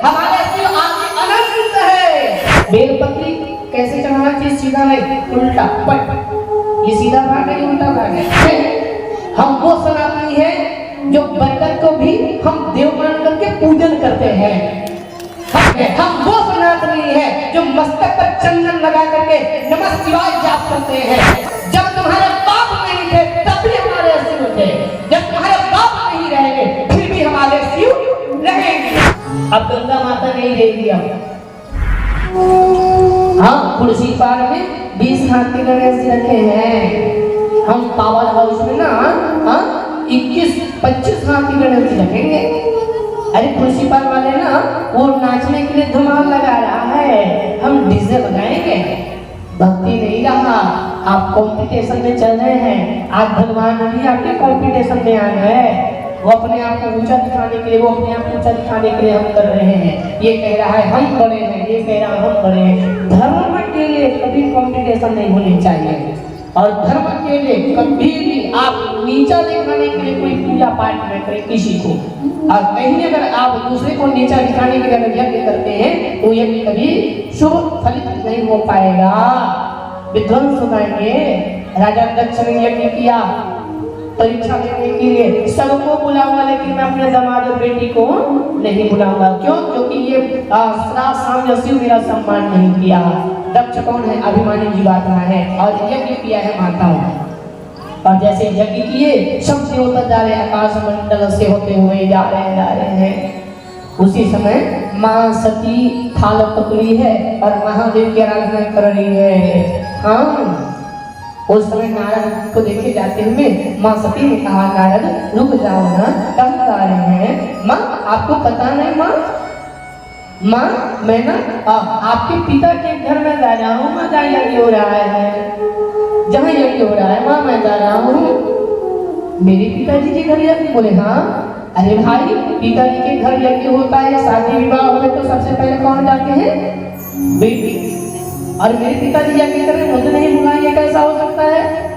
हमारे शिव आदि अनंत है। बेलपत्री कैसे चढ़ाना चाहिए? सीधा नहीं, उल्टा पट। ये सीधा भाग है, उल्टा भाग है। हम वो सनातनी है जो बरगद को भी हम देव मान करके पूजन करते हैं। हम वो सनातनी है जो मस्तक पर चंदन लगा करके नमः शिवाय जाप करते हैं। जब तुम्हारे बाप नहीं थे तब भी हमारे शिव थे, जब तुम्हारे बाप नहीं रहेंगे फिर भी हमारे शिव रहेंगे। अब गंगा माता नहीं रहेगी। अब हाँ, कुर्सी पार में 20 हाथी गणेश रखे हैं। हम पावर हाउस में ना 21-25 हाथी गणेश रखेंगे। अरे कुर्सी पार वाले ना वो नाचने के लिए धमाल लगा रहा है, हम डीजे बजाएंगे। भक्ति नहीं रहा, आप कंपटीशन में चल रहे हैं। आज भगवान भी आपके कंपटीशन में आ गए। वो अपने आप को ऊंचा दिखाने के लिए, वो अपने आप को ऊंचा दिखाने के लिए हम कर रहे हैं। ये कह रहा है हम बड़े हैं, ये कह रहा है हम बड़े हैं। धर्म के लिए कभी कंपटीशन नहीं होनी चाहिए, और धर्म के लिए कभी भी आप नीचा दिखाने के लिए कोई पूजा पाठ न करें किसी को। और कहीं अगर आप दूसरे को नीचा दिखाने के लिए यज्ञ करते हैं तो यज्ञ कभी शुभ फलित नहीं हो पाएगा, विध्वंस हो जाएंगे। राजा दक्ष ने यज्ञ किया परीक्षा देने के लिए, सबको बुलाऊंगा लेकिन मैं अपने दामाद और बेटी को नहीं बुलाऊंगा। क्यों? क्योंकि ये श्राप सामने शिव मेरा सम्मान नहीं किया। दक्ष कौन है? अभिमानी जीवात्मा है, और यज्ञ किया है माताओं। और जैसे यज्ञ किए सब देवता जा रहे हैं, आकाश मंडल से होते हुए जा रहे हैं। उसी समय माँ सती थाल पकड़ी है और महादेव की आराधना कर रही है। हाँ, उस समय नारद को देखे जाते हुए माँ सती ने कहा, नारद रुक जाओ ना, कब आ रहे हैं? माँ आपको पता नहीं? माँ मैं ना आपके पिता के घर में जा रहा हूँ। माँ जहाँ यज्ञ हो रहा है, जहाँ यज्ञ हो रहा है माँ मैं जा रहा हूँ। मेरे पिताजी के घर यज्ञ? बोले हाँ। अरे भाई, पिताजी के घर यज्ञ होता है, शादी विवाह हुए तो सबसे पहले कौन जाते हैं? बेटी। और मेरे पिताजी यज्ञ कर रहे हैं, मुझे नहीं बुलाएंगे, कैसा हो सकता है?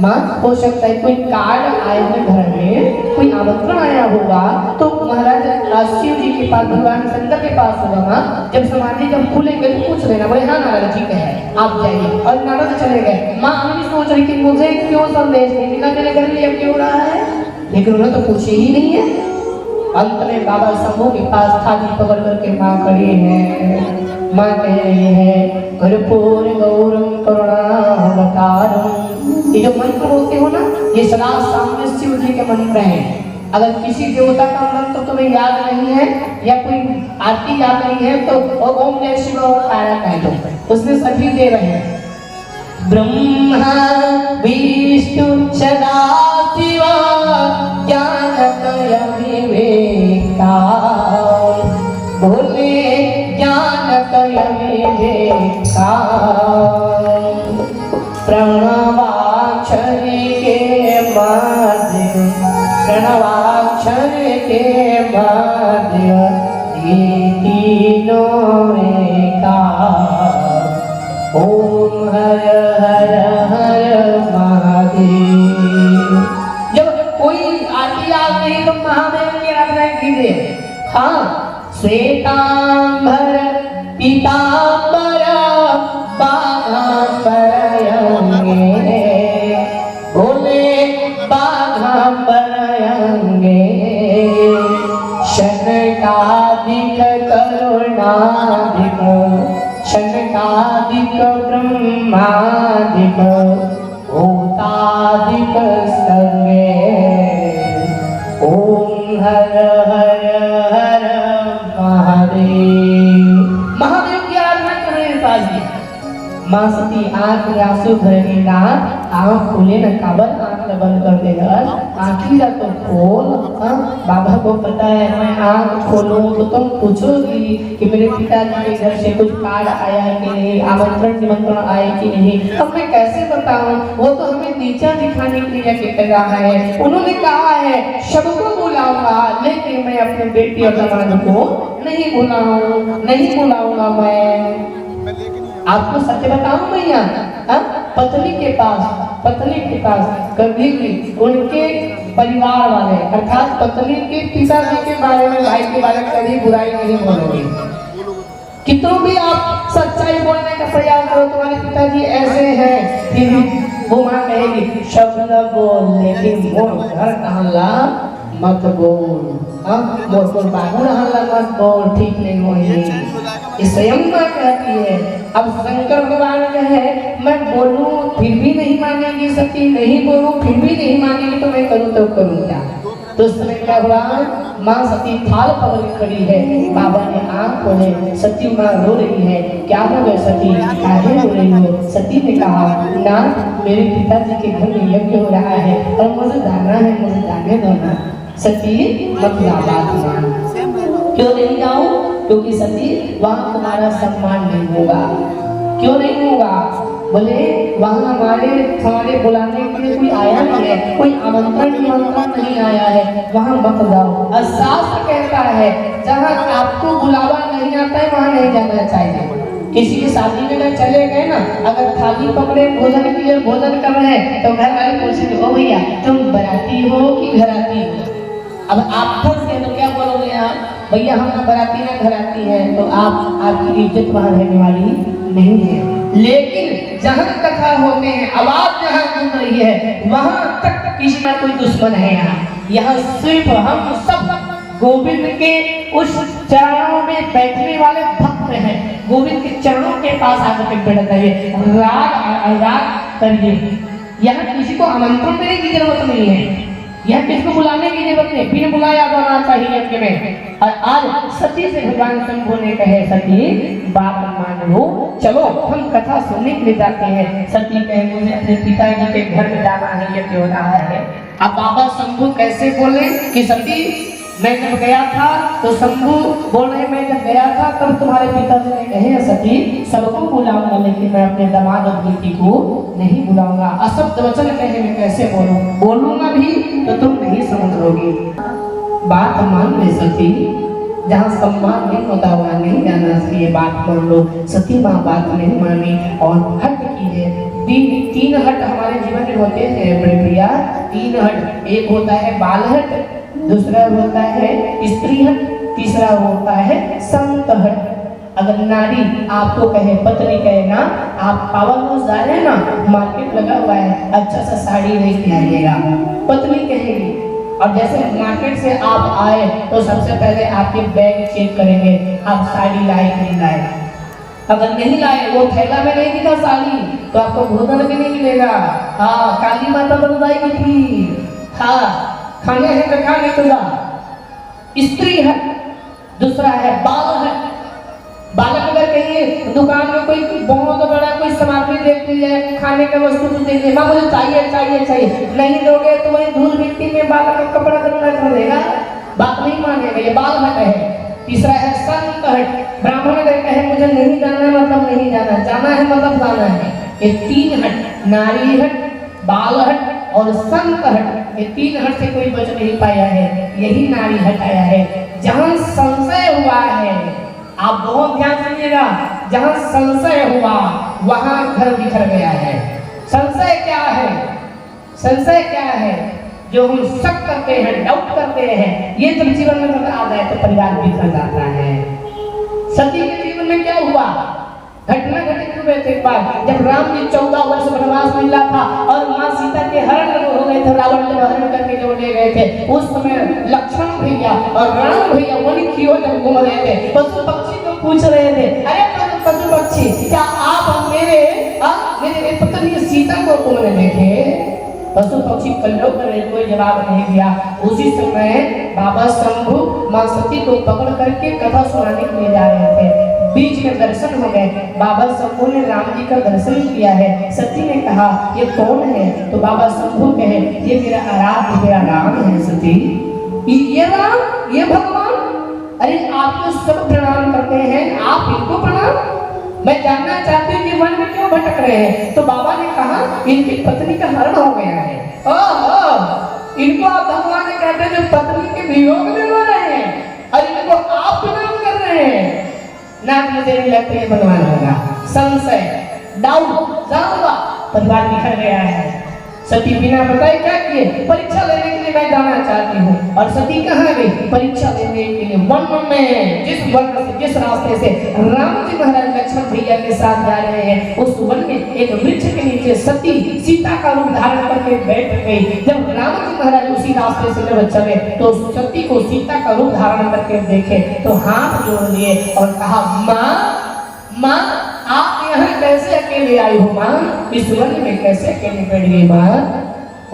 माँ हो सकता है कोई कार्ड आए हुए घर में, कोई आमंत्रण आया होगा तो महाराज शिव जी के पास, भगवान शंकर के पास होगा। माँ जब समाधि जब खुलेंगे तो पूछ लेना। बोले हाँ नारद ठीक है, आप जाइए। और नारद चले गए। माँ अभी सोच रही कि मुझे क्यों संदेश नहीं मिला, मेरे घर में यज्ञ हो रहा है, लेकिन उन्होंने तो पूछे ही नहीं है। अंत में बाबा शंभू के पास थाली पकड़ करके माँ खड़ी है। माँ कह रही है, कर्पूर गौरम करुणावतारम। ये जो मंत्र बोलते हो ना, ये सदा सामने शिव जी के मंत्र हैं। अगर किसी देवता का मंत्र तुम्हें याद नहीं है या कोई आरती याद नहीं है तो ओम जय शिव तारा कह दो, उसमें सभी दे रहे हैं। ब्रह्मा विष्णु सदा शिव ज्ञानमय विवेका, बोले ज्ञानमय विवेका। प्रणवाक्षर के मध्य, प्रणवाक्षर के मध्य ये तीनों एका। ओम हर हर हर महादेव। जब कोई आरती याद नहीं तो महादेव की आराधना कीजिए। हाँ, श्वेतांबर पीतांबर बोले बाघांबरयंगे, शनकादिक करुणादिक, शनकादिक ब्रह्मादिक, भूतादिक संगे। ओम हर हर हर महादेव। महादेव की आराधना कर रहे हैं। माँ सती आँख में आंसू भरने का, आँख खोले न काबर, आँख बंद कर देगा, आँखी जा तो खोल। बाबा को पता है मैं आँख खोलूं तो तुम पूछोगी कि मेरे पिताजी के घर से कुछ कार्ड आया है कि नहीं, आमंत्रण निमंत्रण आए कि नहीं। अब मैं कैसे बताऊं? वो तो हमें नीचा दिखाने के लिए कह रहा है। उन्होंने कहा है सबको बुलाऊंगा लेकिन मैं अपने बेटी और दामाद को नहीं बुलाऊंगा मैं। आपको सत्य बताऊं भैया, पत्नी के पास कभी भी उनके परिवार वाले अर्थात पत्नी के पिताजी के बारे में, भाई के बारे में कभी बुराई नहीं बोलोगे। कितनों भी आप सच्चाई बोलने का प्रयास करो, तुम्हारे पिताजी ऐसे हैं, फिर वो माँ कहेगी शब्द बोल लेकिन मोर घर कहला मत बोल, मोर बाबू हल्ला मत बोल, ठीक नहीं होगी। ये स्वयं माँ कहती है। अब शंकर भगवान कहे मैं बोलूं फिर भी नहीं मानेगी सती, नहीं बोलूं फिर भी नहीं मानेगी, तो मैं करूं तो करूं क्या। तो उस समय क्या हुआ, माँ सती थाल पकड़ खड़ी है, बाबा ने आँख खोले, सती माँ रो रही है। क्या हो गया सती, काहे रो रही हो। सती ने कहा ना मेरे पिताजी के घर में यज्ञ हो रहा है और मुझे जाना है, मुझे जाने दो ना। सती मत बात मान। क्यों नहीं जाऊं, क्योंकि सती वहाँ तुम्हारा सम्मान नहीं होगा। क्यों नहीं होगा, बोले वहाँ हमारे बुलाने के लिए कोई आया नहीं है, कोई आमंत्रण नहीं आया है, वहाँ मत जाओ। और शास्त्र कहता है जहाँ आपको बुलावा नहीं आता है वहाँ नहीं जाना चाहिए। किसी की शादी में चले गए ना, अगर थाली पकड़े भोजन के लिए भोजन कर रहे हैं तो घर वाले पूछेंगे ओ भैया तुम बराती हो कि घराती हो। अब आप फंस गए तो क्या बोलोगे आप, भैया हम बराती ना घराती है, तो आपकी इज्जत वहाँ रहने वाली नहीं है। लेकिन जहाँ कथा होते हैं, आवाज जहाँ सुन रही है, वहाँ तक किसी का कोई दुश्मन है। यहाँ सिर्फ हम सब गोविंद के उस चरणों में बैठने वाले भक्त हैं। गोविंद के चरणों के पास आकर के बैठ जाइए, राग करिए। यहाँ किसी को आमंत्रण देने की जरूरत नहीं है, यह किसको बुलाने की जरूरत नहीं, बिना बुलाया जाना चाहिए यज्ञ में। और आज सती से भगवान शंभु ने कहे सती बात मान लो, चलो हम कथा सुनने के लिए जाते हैं। सती कहे मुझे अपने पिताजी के घर में जाना है, यज्ञ हो रहा है। अब बाबा शंभु कैसे बोले कि सती मैं जब गया था तो शंभु बोल रहे मैं जब गया था तब तुम्हारे पिताजी ने कहे सती सबको बुलाऊंगा लेकिन मैं अपने दामाद और बेटी को नहीं बुलाऊंगा। अशब्द वचन कहे मैं कैसे बोलूंगा भी तो तुम नहीं समझ लोगी। बात मान ले सती, जहाँ सम्मान नहीं होता वहाँ नहीं जाना चाहिए, बात मान लो। सती माँ बात नहीं मानी और हट की है। तीन हट हमारे जीवन में होते हैं बड़े प्रिया, तीन हट। एक होता है बाल हट, दूसरा होता है स्त्री हट, तीसरा होता है संत हट। अगर नारी आपको कहे, पत्नी कहे ना आप पावर हाउस जा रहे हैं ना, मार्केट लगा हुआ है, अच्छा सा साड़ी लेके आइएगा, पत्नी कहेगी। और जैसे मार्केट से आप आए तो सबसे पहले आपके बैग चेक करेंगे, आप साड़ी लाए कि नहीं लाए। अगर नहीं लाए, वो थैला में नहीं दिखा साड़ी, तो आपको भोजन भी नहीं मिलेगा। हाँ, काली माता बन जाएगी थी। हाँ, खाने है तो खा नहीं तुझा। स्त्री है, दूसरा है बाल है। बालक अगर कहीं दुकान में कोई बहुत बड़ा कोई सामग्री देख लीजिए, खाने का वस्तु कुछ देख लीजिए, मुझे चाहिए चाहिए चाहिए, नहीं दोगे तो वही धूल मिट्टी में बालक का कपड़ा गंदा कर देगा, बात नहीं मानेगा। ये बाल हट है। तीसरा है संत हट। ब्राह्मण अगर कहे मुझे नहीं जाना मतलब नहीं जाना, जाना है मतलब जाना है। ये तीन हट, नारी हट, बाल हट और संत हट, ये तीन हट से कोई बच नहीं पाया है, यही नारी हट आया है। जहाँ संशय हुआ है, आप बहुत ध्यान सुनिएगा, जहाँ संशय हुआ वहाँ घर बिखर गया है। संशय क्या है, संशय क्या है, जो हम शक करते हैं, डाउट करते हैं, ये जब जीवन में अगर आ जाए तो परिवार बिखर जाता है। सती के जीवन में क्या हुआ, घटना घटित हुए थे। जब राम जी 14 वर्ष वनवास मिला था और माँ सीता के हरण हो गए थे, रावण जब हरण करके जो ले गए थे, उस समय लक्ष्मण भैया और राम भैया वन की ओर जब घूम रहे थे, पशु पक्षी को पूछ रहे थे, अरे पशु पक्षी क्या आप मेरे पत्नी सीता को घूमने देखे। पशु पक्षी कल्लो करे, कोई जवाब नहीं दिया। उसी समय बाबा शंभु माँ सती को पकड़ करके कथा सुनाने के लिए जा रहे थे। बीच में दर्शन हो गए, बाबा शंभु ने राम जी का दर्शन किया है। सती ने कहा ये कौन है, तो बाबा शंभु कहे ये मेरा आराध्य मेरा राम है सती। ये राम, ये भगवान, अरे आपको सब प्रणाम करते हैं, आप इनको प्रणाम। मैं जानना चाहती हूँ कि वन में क्यों भटक रहे हैं। तो बाबा ने कहा इनकी पत्नी का हरण हो गया है। इनको आप भगवान कहते हैं जो पत्नी के वियोग में मर रहे हैं और इनको आप प्रणाम कर रहे हैं। ना मुझे नहीं लगता ये भगवान होगा। संशय, डाउट, जाऊंगा, परिवार बिखर गया है। सती बिना बताए क्या किए, परीक्षा लेने के लिए मैं जाना चाहती हूँ। और सती कहाँ गई? परीक्षा देने के लिए वन में, जिस वन से, जिस रास्ते से राम जी महाराज लक्ष्मण भैया के साथ जा रहे हैं, उस वन में एक वृक्ष के नीचे सती सीता का रूप धारण करके बैठ गई। जब राम जी महाराज उसी रास्ते से जब चले तो सती को सीता का रूप धारण करके देखे तो हाथ जोड़ लिए और कहा, माँ आप यहाँ कैसे अकेले आई हो? माँ इस वन में कैसे अकेले बैठ गई? माँ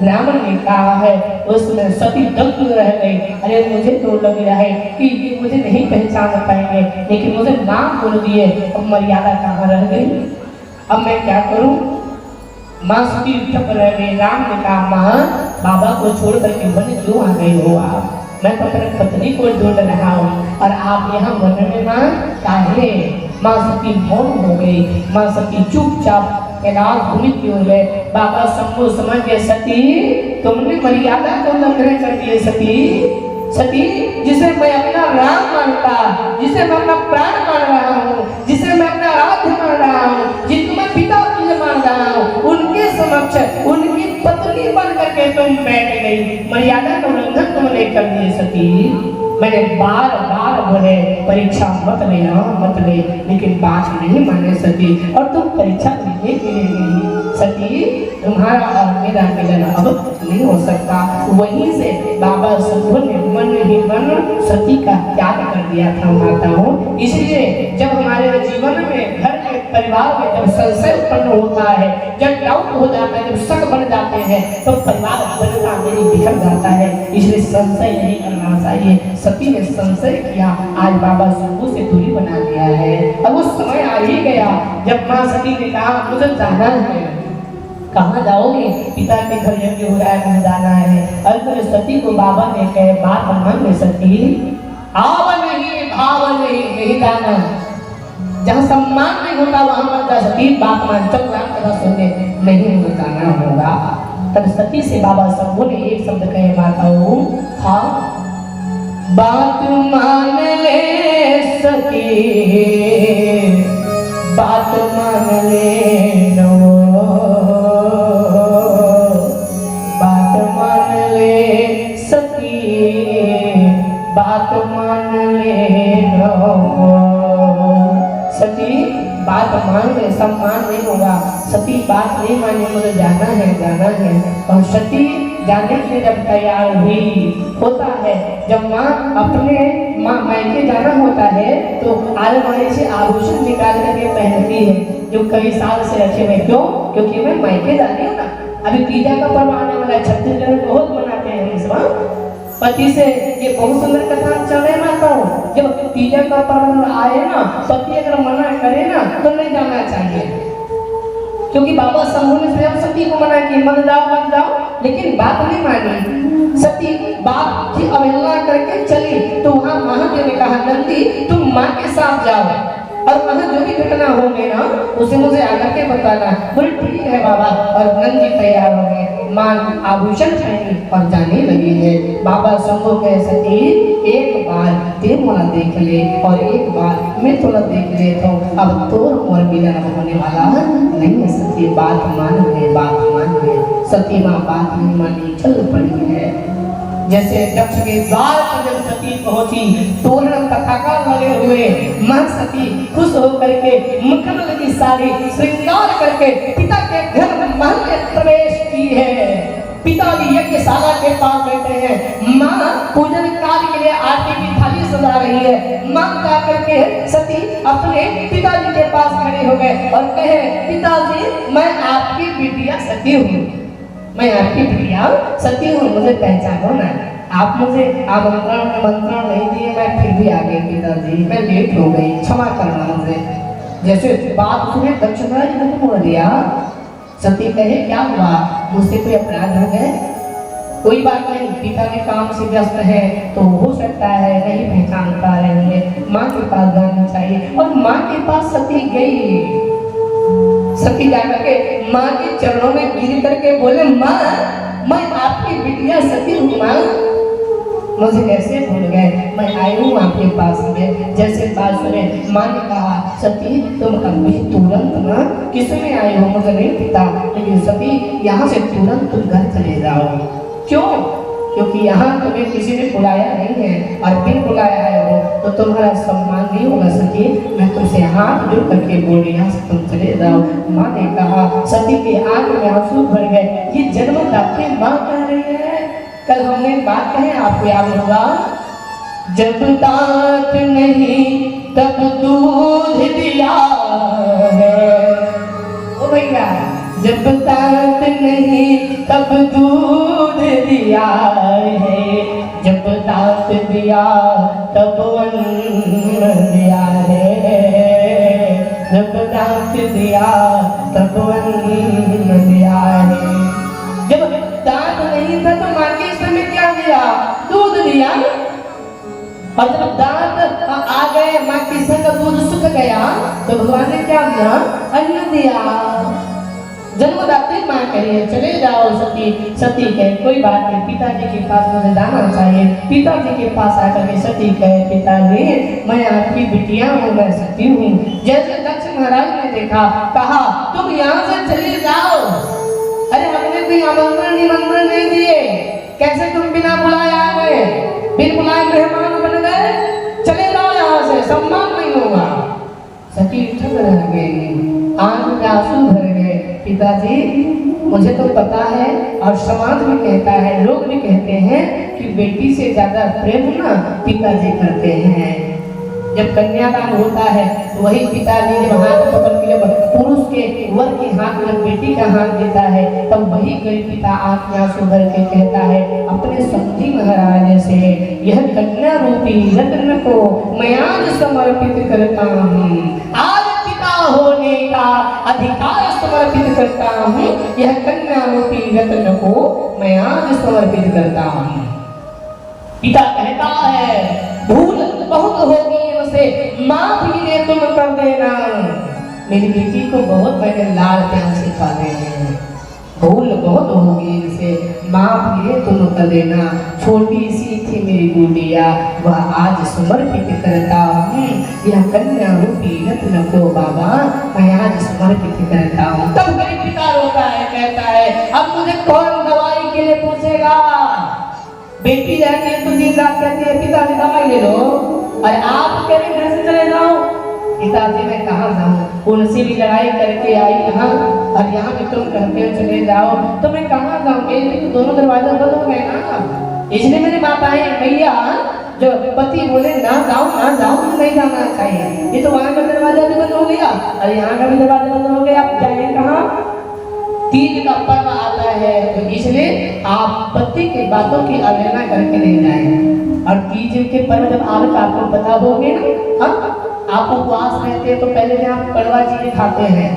रावण ने कहा है, उसमें सती दंग रह गई। अरे मुझे तो लग रहा है कि ये मुझे नहीं पहचान पाएंगे, लेकिन मुझे माँ बोल दिए, अब मर्यादा कहाँ रह गई? अब मैं क्या करूं? माँ सती चुप रह गई। राम ने कहा, माँ बाबा को छोड़ करके वन क्यों आ गई हो आप? मैं तो अपने पत्नी को ढूंढ रहा हूँ और आप यहाँ वन में माँ काहे? माँ सती मौन हो गई। माँ सती चुपचाप कैलाश भूमि की ओर गए। बाबा शंभु समझ गए, सती तुमने मर्यादा को उल्लंघन कर दिए। सती जिसे मैं अपना राम मानता, जिसे मैं अपना प्राण मान रहा हूँ, जिसे मैं अपना आराध्य मान रहा हूँ, जिनको मैं पिता तुल्य मान रहा हूँ, उनके समक्ष उनकी पत्नी बन करके तुम बैठ गई। मर्यादा का उल्लंघन तुमने कर दिए सती। मैंने बार बार बोले परीक्षा मत ले, लेकिन बात नहीं माने सती, और तुम परीक्षा देने के लिए गई। सती तुम्हारा और मेरा मिलन अब नहीं हो सकता। वहीं से बाबा शंभु ने मन ही मन सती का त्याग कर दिया था माताओं। इसलिए जब हमारे जीवन में, घर के परिवार में जब संशय उत्पन्न होता है, जब डाउट हो जाता है, जब शक बढ़ जाते हैं, तो परिवार बनता मेरी बिखर जाता है। इसलिए संशय नहीं करना चाहिए। सती ने संशय किया, आज बाबा शंभु से दूरी बना लिया है। अब उस समय आ ही गया जब माँ सती ने कहा, मुझे जाना है। कहाँ जाओगे? पिता के घर यज्ञ हो रहा है, मुझे जाना है। और फिर सती को बाबा ने कहे, बात मान सती, आव नहीं भाव नहीं जाना। जहाँ सम्मान नहीं होता वहां मत जा सती, बात मान। चल राम कथा सुनने नहीं मुझे जाना होगा। तब सती से बाबा शंभु ने एक शब्द कहे, माताओं, हाँ बात मान ले सती, बात मान ले नो, बात मान ले सती, बात मान ले नो। सती बात मान ले, सम्मान नहीं होगा। सती बात नहीं मानी, मुझे जाना है। और सती जाने के लिए जब तैयार हुई, होता है जब माँ अपने मायके जाना होता है तो अलमारी से आभूषण निकाल करके पहनती है, जो कई साल से रखे हुए। क्यों? क्योंकि मैं मायके जा रही हूँ ना। अभी तीजा का पर्व आने वाला है, छत्तीसगढ़ में बहुत मनाते हैं इस बार। पति से ये बहुत सुंदर कथा चल रहे माता हूँ। जब तीजा का पर्व आए ना, पति अगर मना करे ना तो नहीं जाना चाहिए, क्योंकि बाबा शंभु ने स्वयं सती को मना की, मत जाओ, लेकिन बात नहीं मानी। सती बात की अवहेलना करके चली तो वहाँ महादेव ने कहा, नंदी तुम माँ के साथ जाओ और वहाँ जो भी घटना होगी ना उसे मुझे आकर के बताना। बोले ठीक है बाबा। और नंदी तैयार हो गए, माँ आभूषण पहनी और जाने लगी है। बाबा शंभु कहे, सती एक बार ते मोला देख ले और एक बार मैं थोड़ा देख लेता हूँ, अब तो और मिलन होने वाला नहीं है। सती बात मान ले। सती माँ बात नहीं मानी, चल पड़ी है। जैसे दक्ष के द्वार पर जब सती पहुंची, तोरण पताका लगे हुए, मां सती खुश होकर के मखमल की साड़ी श्रृंगार करके पिता के घर महल में प्रवेश की है। पिताजी यज्ञशाला के पास बैठे हैं। मां पूजन कार्य के लिए आटे की थाली सजा रही है। मां जा करके सती अपने पिताजी के पास खड़े हो गए और कहे, पिताजी मैं आपकी बिटिया सती हूँ, मैं आपकी बिटिया सती हूँ, मुझे पहचानो ना। आप मुझे आमंत्रण नहीं दिए, मैं फिर भी आ गई पिताजी, मैं लेट हो गई, क्षमा करना मुझे। जैसे बात सुने दक्ष महाराज ने बोल दिया। सती कहे, क्या हुआ? मुझसे कोई अपराध हो गए? कोई बात नहीं, पिता के काम से व्यस्त है तो हो सकता है नहीं पहचान पा रहे हैं, माँ के पास जाना चाहिए। और माँ के पास सती गई। सती जाकर के माँ के चरणों में गिर करके बोले, माँ मैं आपकी बिटिया सती हूँ, माँ मुझे कैसे भूल गए, मैं आई हूँ आपके पास में। जैसे बात सुने, माँ ने कहा, सती तुम अभी तुरंत ना किस में आई हो मुझे नहीं पता, लेकिन सती यहाँ से तुरंत तुम घर चले जाओ। क्यों? क्योंकि यहाँ तुम्हें किसी ने बुलाया नहीं है और बिन बुलाया है वो तो तुम्हारा सम्मान नहीं होगा सती। मैं तुमसे हाथ जोड़ करके बोल रही यहाँ से तुम चले जाओ। माँ ने कहा, सती के आंख में आंसू भर गए। ये जन्मदात्री माँ कह रही है। कल हमने बात कही आपको याद होगा, जब दांत नहीं तब दूध दिया है। ओ भैया, जब दांत नहीं तब दूध दिया है, जब दांत दिया तब अन्न दिया है, जब दांत दिया तब अन्न दिया है। जब दांत नहीं था तो माँ के समय क्या दिया? दूध दिया। और जब दांत आ गए, माँ के स्तन का दूध सूख गया तो भगवान ने क्या दिया? अन्न दिया। जन्मदात्री माँ कहिए चले जाओ सती। सती कहे कोई बात नहीं, पिताजी के पास मुझे जाना चाहिए। पिताजी के पास आकर के सती कहे, पिताजी मैं आपकी बिटिया हूँ, मैं सती हूँ। जैसे दक्ष महाराज ने देखा, कहा तुम यहाँ से चले जाओ। अरे हमने कोई आमंत्रण निमंत्रण नहीं दिए, कैसे तुम बिना बुलाए आ गए? बिन बुलाए मेहमान बन गए, चले जाओ यहाँ से, सम्मान नहीं होगा। सती ठग रह गई, आंख में आंसू भर गए। पिताजी मुझे तो पता है और समाज भी कहता है, लोग भी कहते हैं कि बेटी से ज्यादा प्रेम ना पिताजी करते हैं। जब कन्यादान होता है तो वही पिताजी जब हाथ पकड़ के जब पुरुष के वर के हाथ में बेटी का हाथ देता है तब वही गरीब पिता आंख में आंसू भर के कहता है अपने समधी महाराज से, यह कन्या रूपी रत्न को मैं आज समर्पित करता हूँ। आज पिता होने का अधिकार समर्पित करता हूँ। यह कन्या रूपी रत्न को मैं आज समर्पित करता हूँ। पिता कहता है भूल बहुत होगी इनसे, माफ ही दे तुम कर देना। मेरी बेटी को बहुत मैंने लाल प्यार सिखाए हैं, भूल बहुत होगी इनसे, माफ ही दे तुम कर देना। छोटी सी थी मेरी गुड़िया, वह आज समर्पित करता हूँ। यह कन्या रूपी रत्न को बाबा मैं आज समर्पित करता हूँ। तब मेरी पिता रोता है, कहता है अब मुझे कौन दवाई के लिए पूछेगा? बेटी जाती है तो दिन रात कहती है पिताजी दवाई ले लो, और आप कह रहे घर से चले जाओ। पिताजी मैं कहाँ जाऊँ? उनसे भी लड़ाई करके आई यहाँ, और यहाँ भी तुम कहते हो चले जाओ, तो मैं कहाँ जाऊँ? मेरे तो दोनों दरवाजे बंद हो गए ना। इसलिए मेरी माताएं भैया जो पति बोले ना जाओ तो नहीं जाना चाहिए। ये तो वहाँ का दरवाजा भी बंद हो गया और यहाँ का भी दरवाजा बंद हो गया, आप जाएंगे कहाँ? तीज का पर्व आता है तो इसलिए आप पति की बातों की अवहेलना करके नहीं जाएंगे। और तीज के पर्व जब आगे आपको पता होगे ना, आप उपवास रहते हैं तो पहले आप कड़वा चीजें खाते हैं,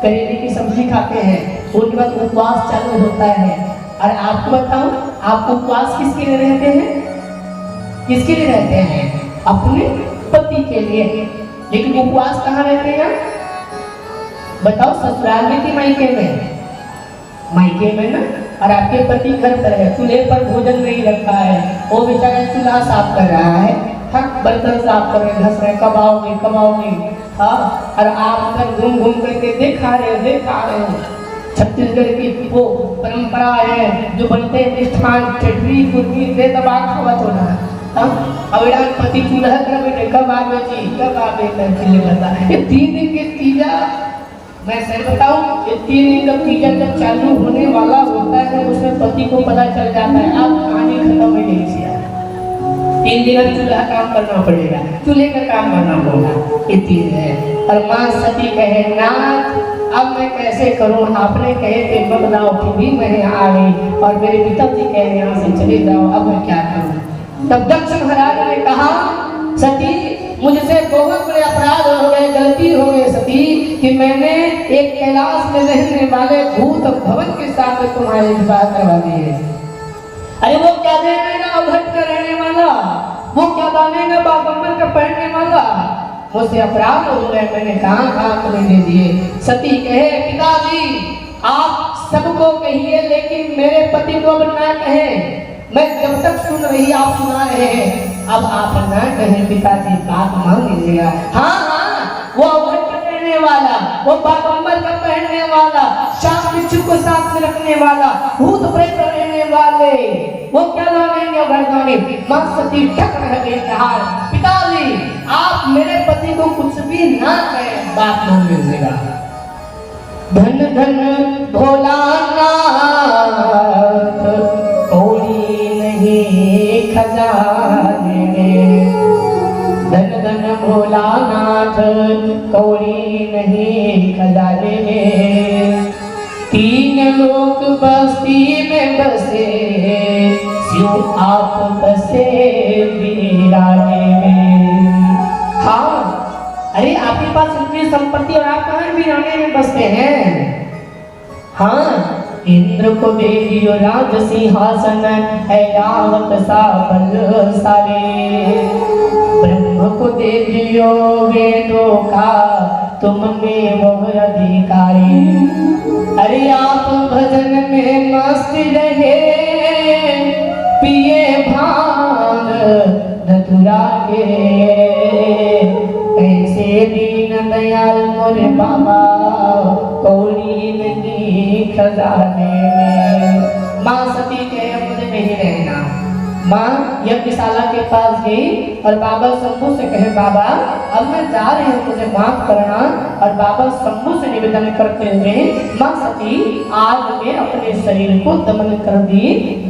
करेले की सब्जी खाते हैं, उसके बाद उपवास चालू होता है। और आपको बताऊं आप उपवास किसके लिए रहते हैं? किसके लिए रहते हैं? अपने पति के लिए। लेकिन उपवास कहाँ रहते हैं? बताओ, ससुराल में कि मायके में? मायके में ना। और आपके पति घर पर है, चूल्हे पर भोजन नहीं रखा है, वो बेचारा चूल्हा साफ कर रहा है, बर्तन साफ कर रहे, घस रहे, कब आओगे। हाँ, और आप घर घूम करके देखा रहे हो। छत्तीसगढ़ की वो परंपरा है जो बनते हैं मिष्ठान, चटनी, कुर्ती से दबा खावा थोड़ा। अब पति चूल्हा कर बैठे, कब आवे जी, कब आवे करके बता। ये 3 दिन के तीजा, मैं सही बताऊं, ये 3 दिन का तीजा जब चालू होने वाला होता है उसमें पति को पता चल जाता है अब कहानी खत्म हो गई है। 3 दिन चूल्हा काम करना पड़ेगा, चूल्हे का काम करना होगा, ये 3 है। और माँ सती कहे नाथ अब मैं कैसे करूं? आपने कहे थे बदलाव फिर भी मैं आ गई और मेरे पिताजी कहे यहाँ से चले जाओ, अब मैं क्या करूं? तब दक्ष महाराज ने कहा सती मुझसे बहुत बड़े अपराध हो गए, गलती हो गई सती कि मैंने एक कैलाश में रहने वाले भूत भवन के साथ तुम्हारे विवाह करवा दिए। अरे वो क्या देगा अवघट का रहने वाला, वो क्या दानेगा बागंबर का पहनने वाला, मुझसे अपराध हो गए, मैंने कहाँ तुम्हें दे दिए। सती कहे पिताजी आप सबको कहिए लेकिन मेरे पति को अब ना कहे, मैं जब तक सुन रही आप सुना रहे हैं, अब आप ना कहें पिताजी बात मान लीजिएगा। हाँ वो अवघट करने वाला वो बागंबर का पहनने वाला, शाम बिच्छू को साथ में रखने वाला, भूत प्रेत रहने वाले, वो क्या लोगेंगे गर्दानी। मां सती ठक रह गई कहा, पिताजी आप मेरे पति को कुछ भी ना कहें, बात न मिलेगा। धन धन भोलानाथ कोई नहीं खजाने में, धन धन भोलानाथ कोई नहीं खजाने में। तीन लोग बस्ती में बसे, शिव आप बसे वीराने में। हाँ, अरे आपके पास इतनी संपत्ति और आप कहाँ वीराने में बसते हैं। हाँ, इंद्र को दे दियो राज सिंहासन, ऐरावत सा बलशाली। ब्रह्म को दे दियो वेदों का, तुम में वो अधिकारी। अरे आप भजन में मस्त रहे, पिए भांग धतुरा के। ऐसे दीन दयाल मोरे बाबा कोई नहीं खजाने में। माँ सती के मुझे नहीं रहना। माँ यज्ञशाला के पास गई और बाबा शंभू से कहे, बाबा अब मैं जा रही हूँ, मुझे माफ करना। और बाबा शंभू से निवेदन करते हुए माँ सती आग में अपने शरीर को दमन कर दी।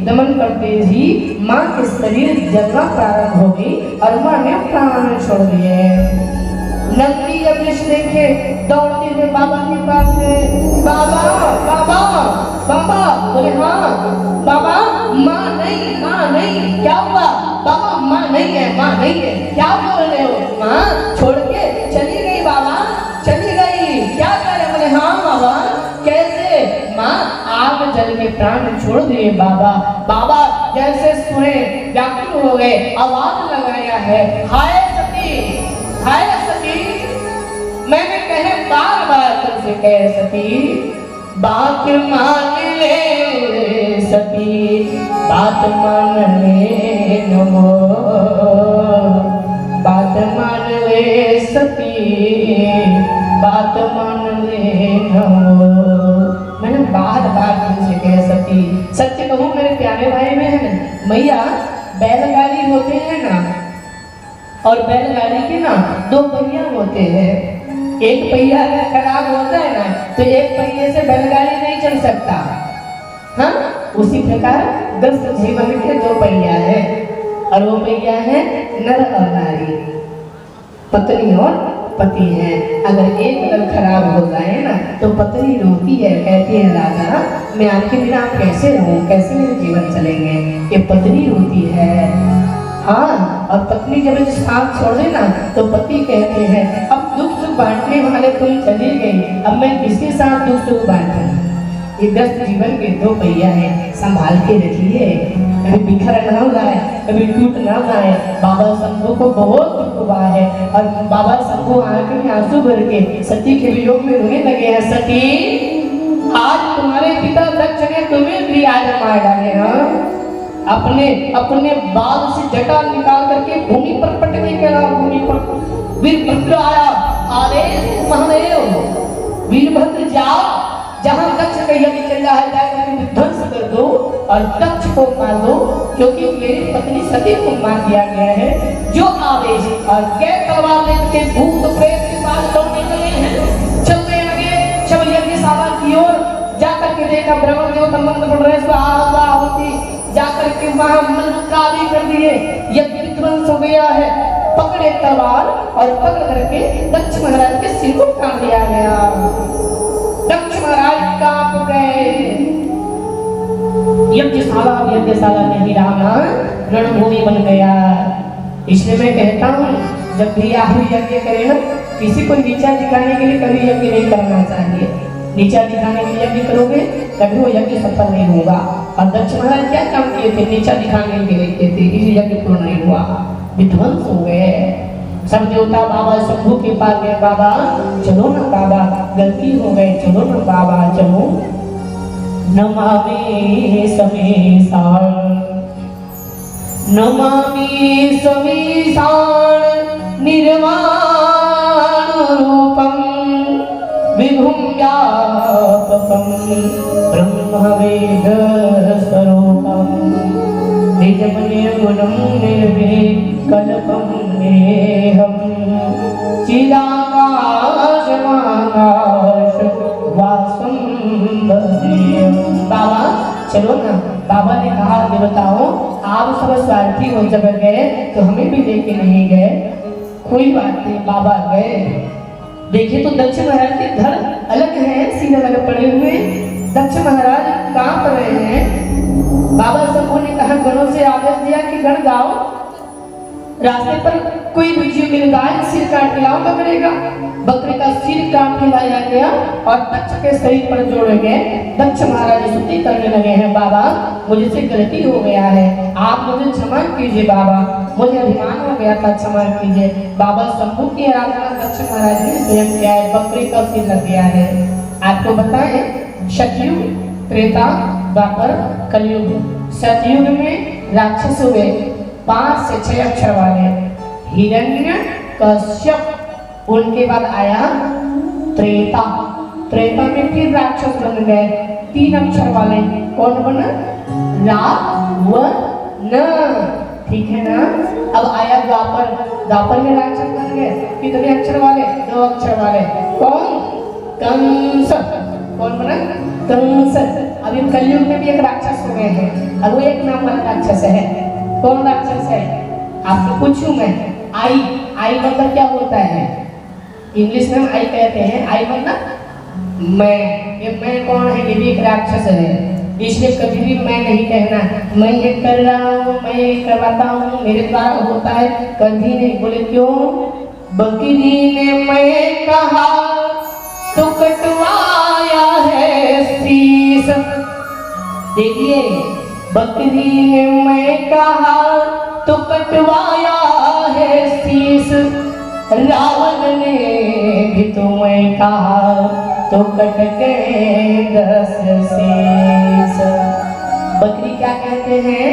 दमन करते ही माँ के शरीर जलना प्रारंभ हो गई और माँ ने प्राण छोड़ दिए। नंदी जब देखे दौड़ते हुए बाबा के पास गए, बाबा बाबा बाबा। बोले हाँ बाबा, माँ नहीं, क्या हुआ बाबा? माँ नहीं है, माँ नहीं है, क्या बोल रहे हो? माँ छोड़ के चली गई बाबा, चली गई। क्या करे? बोले हाँ बाबा। कैसे? माँ आग जल के प्राण छोड़ दिए बाबा। बाबा जैसे सुने व्याकुल हो गए, आवाज लगाया है, हाय सती, हाय सती। मैंने कहे बार बार तुमसे कहे सती, बात मान ले सती, बात मान ले नमो, बात मान ले सती, बात मान ले नमो। मैंने बार बार तुमसे कहे सती। सत्य कहूँ मेरे प्यारे भाई बहन, मैया बैलगाड़ी होते हैं ना, और बैलगाड़ी के ना दो पहिया होते हैं। एक पहिया अगर खराब होता है ना तो एक पहिए से बैलगाड़ी नहीं चल सकता। हाँ, उसी प्रकार ग्रस्त जीवन के दो पहिया है, और वो पहिया है नर और नारी, पत्नी और पति है। अगर एक अगर खराब हो जाए ना तो पत्नी रोती है, कहती है राजा मैं आपके बिना आप कैसे रहूं, कैसे मेरे जीवन चलेंगे। ये पत्नी रोती है। हाँ, और पत्नी जब साथ छोड़ दे ना तो पति कहते हैं अब दुख सुख बांटने वाले तुम चली गई, अब मैं किसके साथ दुख सुख बांटूं। ये ग्रस्त जीवन के दो पहिया है, संभाल के रखिए, कभी बिखर ना जाए, कभी टूट ना जाए। बाबा शंभू को बहुत दुख हुआ है और बाबा शंभू आंखों में आंसू भर के सती के वियोग में रोने लगे हैं। सती, आज तुम्हारे पिता दक्ष ने तुम्हें भी आज मार डाले। हाँ, अपने बाल से जटा निकाल करके भूमि पर पटके के भूमि पर वीरभद्र आया, आदेश महादेव वीरभद्र जाओ, जहां दक्ष का यज्ञ चल रहा है जाकर विध्वंस कर दो और दक्ष को मार दो, क्योंकि मेरी पत्नी सती को मार दिया गया है। जो आदेश। और क्या तलवार लेकर भूत प्रेत के पास दौड़ने लगे हैं, चलने लगे सब यज्ञशाला की ओर। जाकर के देखा ब्रह्म देवता मंत्र पढ़ रहे, स्वाहा होती, जाकर के वहां मंत्रादी कर दिए, यज्ञ विध्वंस हो गया है। पकड़े तलवार और पकड़ करके दक्ष महाराज के सिर को काट दिया गया। दक्ष महाराज कांप गए। यज्ञशाला नहीं रहा, रणभूमि बन गया। इसलिए मैं कहता हूँ जब भी आप यज्ञ करें ना, किसी को नीचा दिखाने के लिए कभी यज्ञ नहीं करना चाहिए। नीचा दिखाने के लिए यज्ञ करोगे कभी वो यज्ञ सफल नहीं होगा। और दक्ष महाराज क्या काम किए थे? नीचा दिखाने के लिए किए थे, इसलिए यज्ञ पूर्ण नहीं हुआ, विध्वंस हो गए। सब देवता बाबा शंभू के पास गए, बाबा चलो ना बाबा, गलती हो गई, चलो ना बाबा चलो। नमामि समीशान, नमामि समीशान निर्वाण रूपम व्यापकं ब्रह्मवेदस्वरूपं निजमनिर्गुणं निर्विकल्पं नेहं चिदाकाशमाकाशवासं भजेयं। बाबा चलो ना, बाबा ने कहा देवताओं आप सब स्वार्थी हो जब गए तो हमें भी लेके नहीं गए। कोई बात नहीं, बाबा गए। देखिए तो दक्ष महाराज के धड़ अलग हैं, सीने लगे पड़े हुए। दक्ष महाराज कांप रहे हैं। बाबा सबको ने कहा गणों से आदेश दिया कि गण जाओ, रास्ते पर कोई बीजी मिल गाय सिर काट के लाओ बकरे का। बकरे का सिर काट के लाया गया और दक्ष के शरीर पर जोड़े गए। दक्ष महाराज स्तुति करने लगे हैं, बाबा मुझसे गलती हो गया है, आप मुझे क्षमा कीजिए बाबा, मुझे अभिमान हो गया था, क्षमा कीजिए। बाबा शंभू की आराधना दक्ष महाराज ने स्वयं किया है, बकरे का सिर लग गया है। आपको बताएं सतयुग, त्रेता, द्वापर, कलयुग। सतयुग में राक्षस हुए 5 से 6 अक्षर वाले, हिरण्य कश्यप। उनके बाद आया त्रेता, त्रेता में फिर राक्षस बन गए 3 अक्षर वाले। कौन बना? रावण, ठीक है ना। अब आया द्वापर, द्वापर में राक्षस बन गए कितने अक्षर वाले? 2 अक्षर वाले। कौन? कंस। कौन बना? कंस। अभी कलयुग में भी एक राक्षस हो गए हैं, अब वो एक नाम वाला राक्षस है। कौन राक्षस है? आपको पूछूं मैं। आई, आई मतलब क्या होता है? इंग्लिश में आई कहते हैं, आई मतलब मैं। ये मैं कौन है? ये भी एक राक्षस है। इसलिए कभी भी मैं नहीं कहना, मैं ये कर रहा हूँ, मैं ये करवाता हूँ, मेरे द्वारा होता है, कभी नहीं। बोले क्यों? बकरी ने मैं कहा तो कटवाया है शीश। देखिए, बकरी ने मैं कहा तो कटवाया है शीश, रावण ने भी तो मैं कहा तो कट गए 10 शीश। बकरी क्या कहते हैं?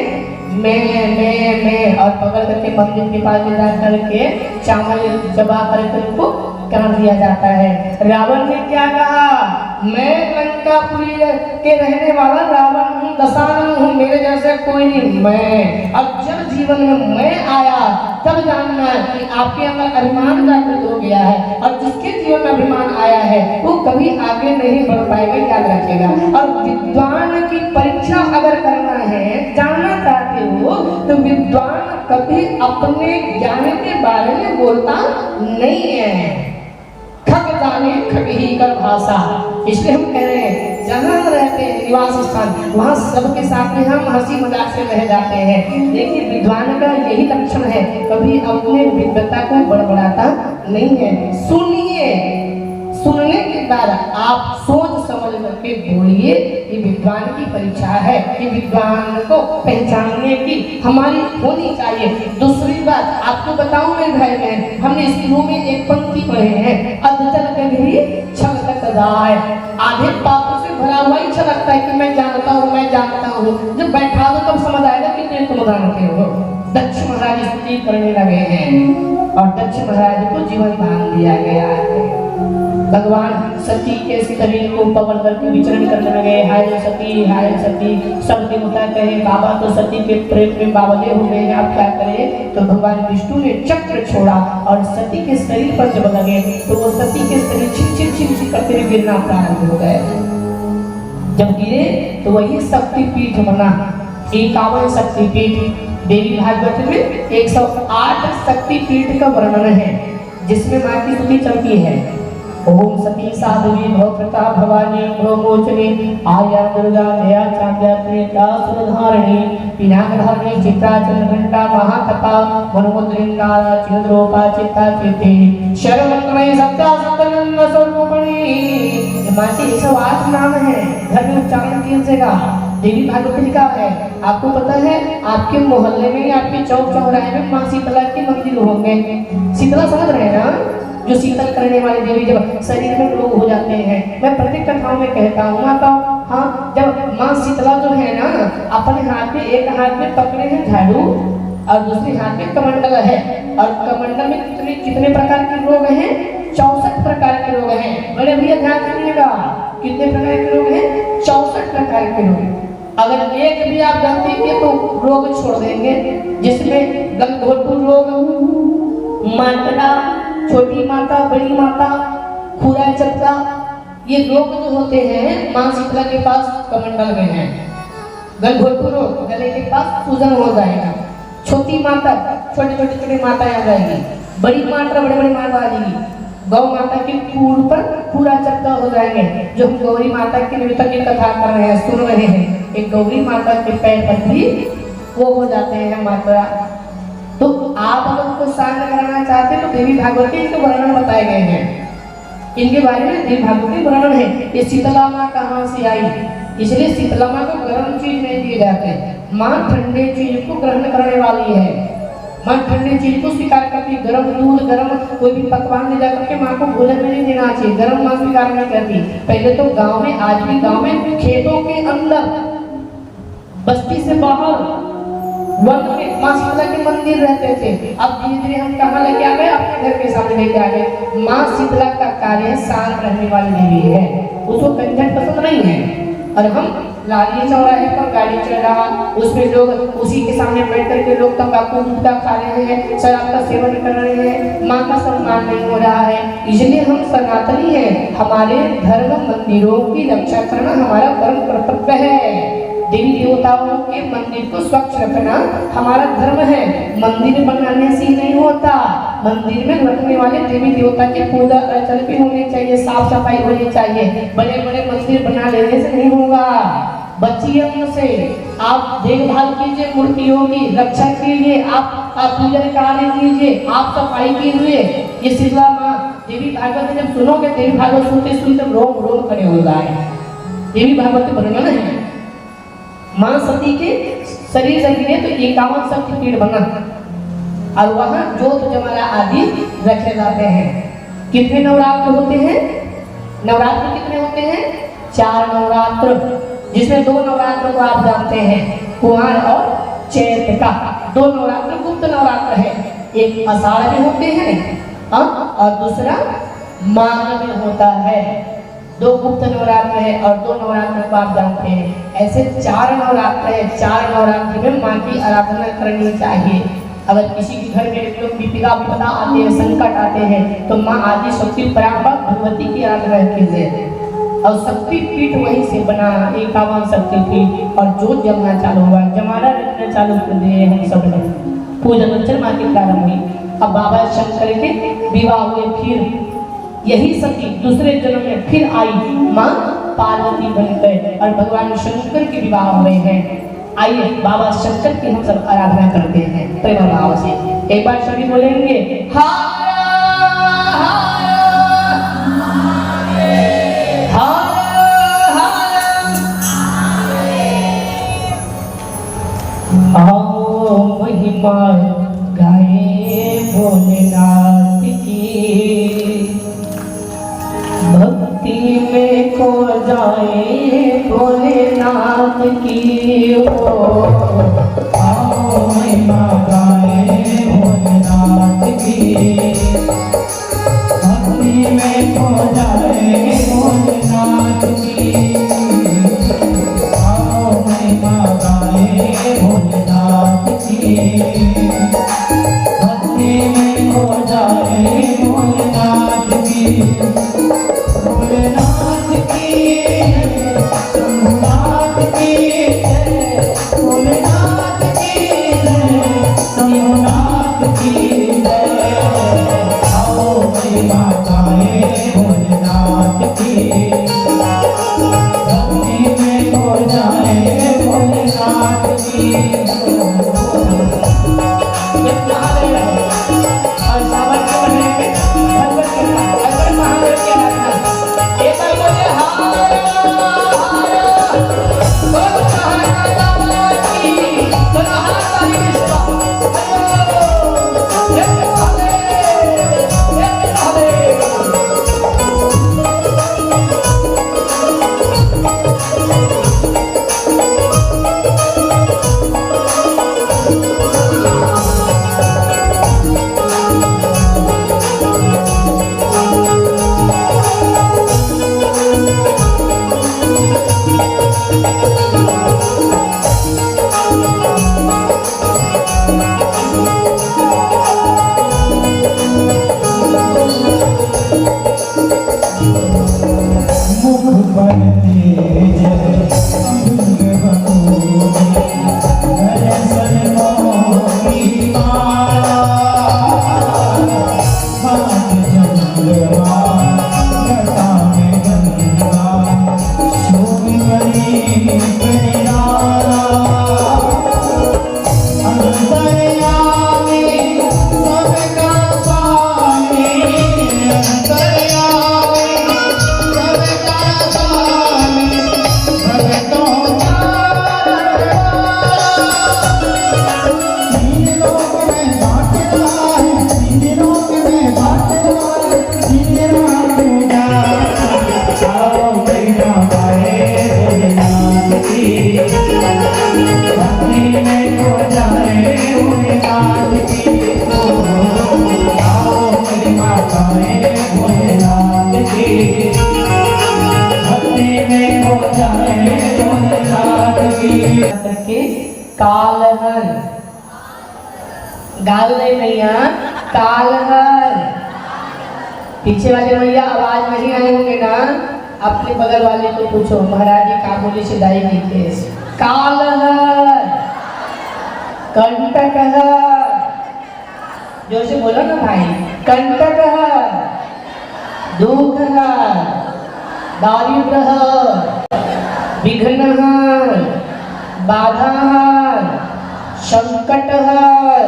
मैं और पकड़ करके मंदिर के पास ले जा करके चावल चबा करके उनको काट दिया जाता है। रावण ने क्या कहा? मैं लंकापुरी के रहने वाला रावण हूँ, दशानन हूँ, मेरे जैसे कोई नहीं। मैं अब जब जीवन में मैं आया तब जानना कि आपके अंदर अभिमान जागृत हो गया है, और जिसके जीवन में अभिमान आया है वो कभी आगे नहीं बढ़ पाएगा, याद रखेगा। और विद्वान की परीक्षा अगर करना है, जानना चाहते हो, तो विद्वान कभी अपने ज्ञान के बारे में बोलता नहीं है। खग जाने खग ही कर भाषा। इसलिए हम कह रहे हैं जहाँ रहते हैं निवास स्थान, वहाँ सबके साथ में हम हंसी मजाक से रह जाते हैं। देखिए विद्वान का यही लक्षण है, कभी अपने विद्वता को बड़बड़ाता नहीं है। सुनिए, सुनने के बाद आप सोच समझ करके बोलिए। ये विद्वान की परीक्षा है, कि विद्वान को पहचानने की हमारी होनी चाहिए। दूसरी बात आपको बताऊं मैं भाई बहन, हमने स्कूलों में एक पंक्ति पढ़े हैं, अधजल गगरी छलक जाए। आधे पापों से भरा हुआ ही छलकता है कि मैं जानता हूँ, मैं जानता हूँ। जब बैठा दो तब समझ आएगा कि तुम जानते हो। दक्ष महाराज स्तुति करने लगे हैं और दक्ष महाराज को जीवन दान दिया गया है। भगवान सती के शरीर को पकड़ करके विचरण करने लगे, हाय सती, हाय सती। सब देवता कहे बाबा तो सती के प्रेम में बावले हो गए, आप क्या करें? तो भगवान विष्णु ने चक्र छोड़ा और सती के शरीर पर जब लगे तो वो सती के शरीर छिक छिक छिक छिक करते हुए गिरना प्रारंभ हो गए। जब गिरे तो वही शक्तिपीठ बना, 51 शक्तिपीठ। देवी भागवत में 108 शक्तिपीठ का वर्णन है, जिसमें माँ की स्तुति चलती है। ओम सती साध्वी भवप्रता भवानी भवमोचनी आर्या दुर्गा जया चांद्या प्रियता सुरधारिणी पिनाकधारिणी चित्रा चंद्रघंटा महाकथा मनोमुद्रिंगारा चिद्रोपा चित्ता चित्ते शर्वमंत्रमयी सत्या सत्यानंद स्वरूपिणी। माँ के 108 नाम है, घर में उच्चारण कीजिएगा। देवी भागवत लिखा है, आपको पता है आपके मोहल्ले में, आपके चौक चौराहे में माँ शीतला के मंदिर होंगे। शीतला समझ रहे हैं ना, जो शीतल करने वाली देवी, जब शरीर में रोग हो जाते हैं। मैं प्रत्येक कथाओं में कहता हूँ, हाँ, जब माँ शीतला जो है ना, अपने हाथ में, एक हाथ में पकड़े हैं झाड़ू और दूसरे हाथ में कमंडल है, और कमंडल में कितने प्रकार के रोग हैं? 64 प्रकार के रोग हैं। बड़े भैया ध्यान रखिएगा, कितने प्रकार के रोग हैं? 64 प्रकार के रोग। अगर एक भी आप गलती किए तो रोग छोड़ देंगे, जिसमें गलघोटू रोग, मात्रा, छोटी माता, बड़ी माता, खुरा चपका, ये रोग जो होते हैं मां शीतला के पास कमंडल में है। गलघोटू रोग, गले के पास सूजन हो जाएगा। छोटी माता, छोटी माताएं आ जाएगी। बड़ी मात्रा, बड़े माता आ जाएगी। गौ माता के पूर पर पूरा चक्का हो जाएंगे। जो हम गौरी माता की निमित्त की कथा कर रहे हैं, सुन रहे हैं, एक गौरी माता के पैर पर भी वो हो जाते हैं मात्रा। तो आप अगर उनको शांत कराना चाहते हैं तो देवी भागवती इनके वर्णन बताए गए हैं। इनके बारे में देवी भागवती वर्णन है। ये शीतला माँ कहाँ से आई, इसलिए शीतला माँ को गर्म चीज नहीं दिए जाते। माँ ठंडे चीज को ग्रहण करने वाली है। माँ ठंडी चीज को स्वीकार करती, गर्म दूध, गर्म कोई भी पकवान ले जाकर के माँ को भोजन में नहीं देना चाहिए। गर्म माँ स्वीकार नहीं करती। पहले तो गांव में, आज भी गांव में, खेतों के अंदर, बस्ती से बाहर, वन में माँ शीतला के मंदिर रहते थे। अब धीरे धीरे हम कहाँ लेके आ गए? अपने घर के सामने लेके आ गए। माँ शीतला का कार्य शांत रहने वाली देवी है, उसको कंजन पसंद नहीं है। और हम लाली चौराहे पर गाड़ी चल रहा, उसमें लोग उसी के सामने बैठ करके लोग तंबाकू गुटखा खा रहे हैं, शराब का सेवन कर रहे हैं, माँ का सम्मान नहीं हो रहा है। इसलिए हम सनातनी हैं, हमारे धर्म मंदिरों की रक्षा करना हमारा परम कर्तव्य है। देवी देवताओं के मंदिर को स्वच्छ रखना हमारा धर्म है। मंदिर बनाने से नहीं होता, मंदिर में रखने वाले देवी देवता की पूजा अर्चना भी होनी चाहिए, साफ सफाई होनी चाहिए। बड़े बड़े मंदिर बना लेने से नहीं होगा। बचिए उनसे, आप देखभाल कीजिए, मूर्तियों की रक्षा कीजिए, आप पूजा कार्य कीजिए, आप सफाई कीजिए। ये शीतला माँ देवी भागवत जब सुनोगे, देवी भागवत सुनते सुनते रोम रोम खड़े हो जाए। देवी भागवत वर्णन है। मां सती के शरीर से गिरे तो 51 शक्तिपीठ बना और वहां जोत जमाला आदि रखे जाते हैं। कितने नवरात्र होते हैं? नवरात्र कितने होते हैं? 4 नवरात्र, जिसमें 2 नवरात्र को आप जानते हैं, कुमार और चैत का। 2 नवरात्र गुप्त नवरात्र है। एक आषाढ़ में होते हैं और दूसरा माघ में होता है। 2 गुप्त नवरात्र है और 2 नवरात्र को आप जानते हैं। ऐसे 4 नवरात्र है। 4 नवरात्र में माँ की आराधना करनी चाहिए। अगर किसी के घर में लोग विपदा आते हैं, संकट आते हैं, तो माँ आदि शक्ति परांबा भगवती की आराधना कीजिए। और शक्ति पीठ वहीं से बना, 51 शक्ति पीठ, और जो जमना चालू हुआ, जमाना रखना चालू कर दिए हम सब ने। पूजन अर्चन माँ की प्रारंभ हुई। अब बाबा शंकर के विवाह हुए, फिर यही सती दूसरे जन्म में फिर आई, माँ पार्वती बन गए और भगवान शंकर के विवाह हुए हैं। आइए बाबा शंकर की हम सब आराधना करते हैं प्रेम भाव से। एक बार सभी बोलेंगे हारा महिमा गाए भोलेनाथ की, भक्ति में खो जाए भोलेनाथ की। आओ महिमा गाए भोलेनाथ की, भक्ति में खो जाए भोलेनाथ की। आओ महिमा गाए भोलेनाथ की, भक्ति में खो जाए भोलेनाथ की। भोलेनाथ की, शंभुनाथ की, भोलेनाथ की, शंभुनाथ की। आओ महिमा गाए भोलेनाथ की, भक्ति में खो जाए भोलेनाथ की। Yeah. करके कालहर, गाल नहीं भैया, कालहर। पीछे वाले भैया आवाज नहीं आए होंगे ना, अपने बगल वाले को पूछो, महाराज जी काबुली से दाई की केस। कालहर, कंटकहर, जो से बोलो ना भाई, कंटकहर, दुखहर, दारिद्रहर, विघ्नहर, बाधाहर, संकटहर,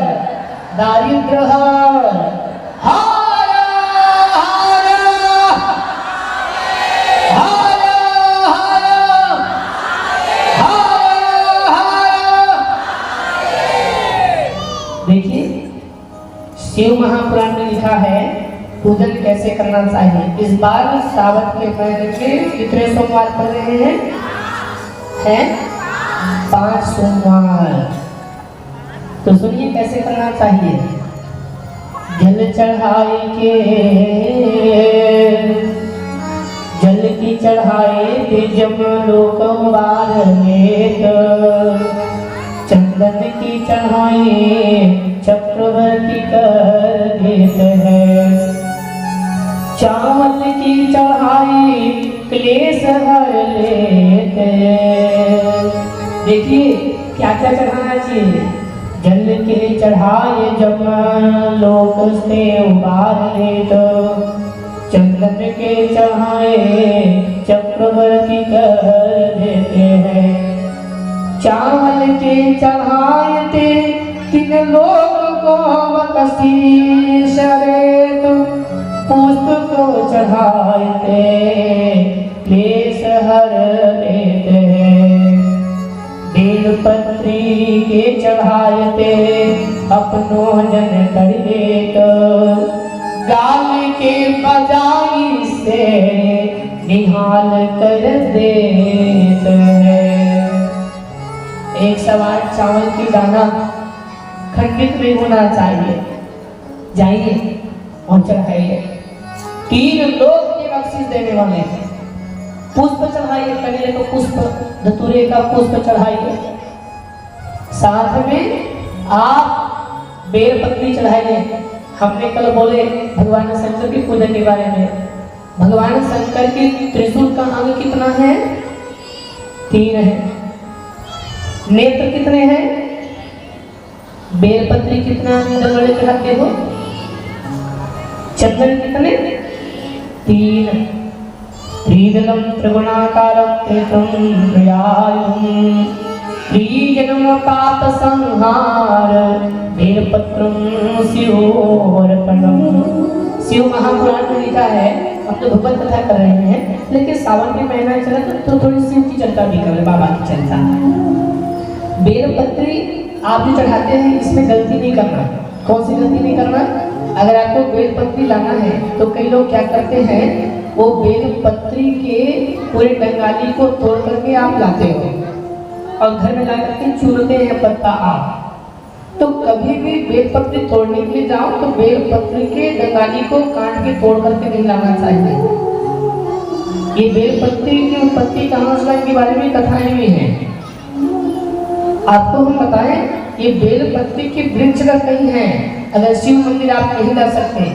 दारिद्रहर, हर हर हर हर हर। देखिए शिव महापुराण में लिखा है पूजन कैसे करना चाहिए। इस बार सावन के महीने में कितने सोमवार पड़ रहे हैं 5 सोमवार। तो सुनिए कैसे करना चाहिए। जल चढ़ाए के, जल की चढ़ाए के जमलोकवार लेत, चंदन की चढ़ाए चक्रवर्ती कर देत है, चावल की चढ़ाई क्लेश हर लेते। देखिए क्या क्या चढ़ाना चाहिए। जल के चढ़ाए जमलोक से उबार लेत, चंदन के चढ़ाए चक्रवर्ती कर देते हैं, चावल के चढ़ाए थे तीन लोग को बख्शीश रेत, पुष्प को चढ़ाए थे क्लेश हर लेते हैं, बेलपत्री के चढ़ाए थे अपनों जन कर देत, गाल के बजाई से निहाल कर देत है। एक सवार चावल की दाना खंडित नहीं होना चाहिए, जाइए और चढ़ाइए। 3 लोग के बख्शीश देने वाले हैं। पुष्प चढ़ाइए, पहले तो पुष्प धतूरे का पुष्प चढ़ाइए, साथ में आप बेलपत्री चढ़ाइए। हमने कल बोले भगवान शंकर की पूजन के बारे में। भगवान शंकर की त्रिशूल का अंग कितना है? 3 है। नेत्र कितने हैं? बेलपत्री कितना दंगड़े चढ़ाते हो? चंदन कितने? 3। त्रिदलम त्रिगुणाकारम त्रितम त्रयायुम, त्रिजन्म पाप संहार बेलपत्रम शिवोर्पणम। शिव महापुराण में लिखा है। हम तो भगवत कथा कर रहे हैं, लेकिन सावन के महीना चला तो थोड़ी शिव की चर्चा भी कर रहे, बाबा की चर्चा। बेलपत्री आप जो चढ़ाते हैं इसमें गलती नहीं करना। कौन सी गलती नहीं करना? अगर आपको बेलपत्री लाना है तो कई लोग क्या करते हैं, वो बेलपत्री के पूरे डंगाली को तोड़ करके आप लाते हो और घर में ला करके चूरते हैं पत्ता आप। तो कभी भी बेलपत्री तोड़ने के लिए जाओ तो बेलपत्री के डंगाली को काट के तोड़ करके नहीं लाना चाहिए। ये बेलपत्री की उत्पत्ति कहाँ से हुई, के बारे में कथाएं भी हैं। आपको हम बताएं, ये बेलपत्री के वृक्ष का कहीं है। अगर शिव मंदिर आप नहीं जा सकते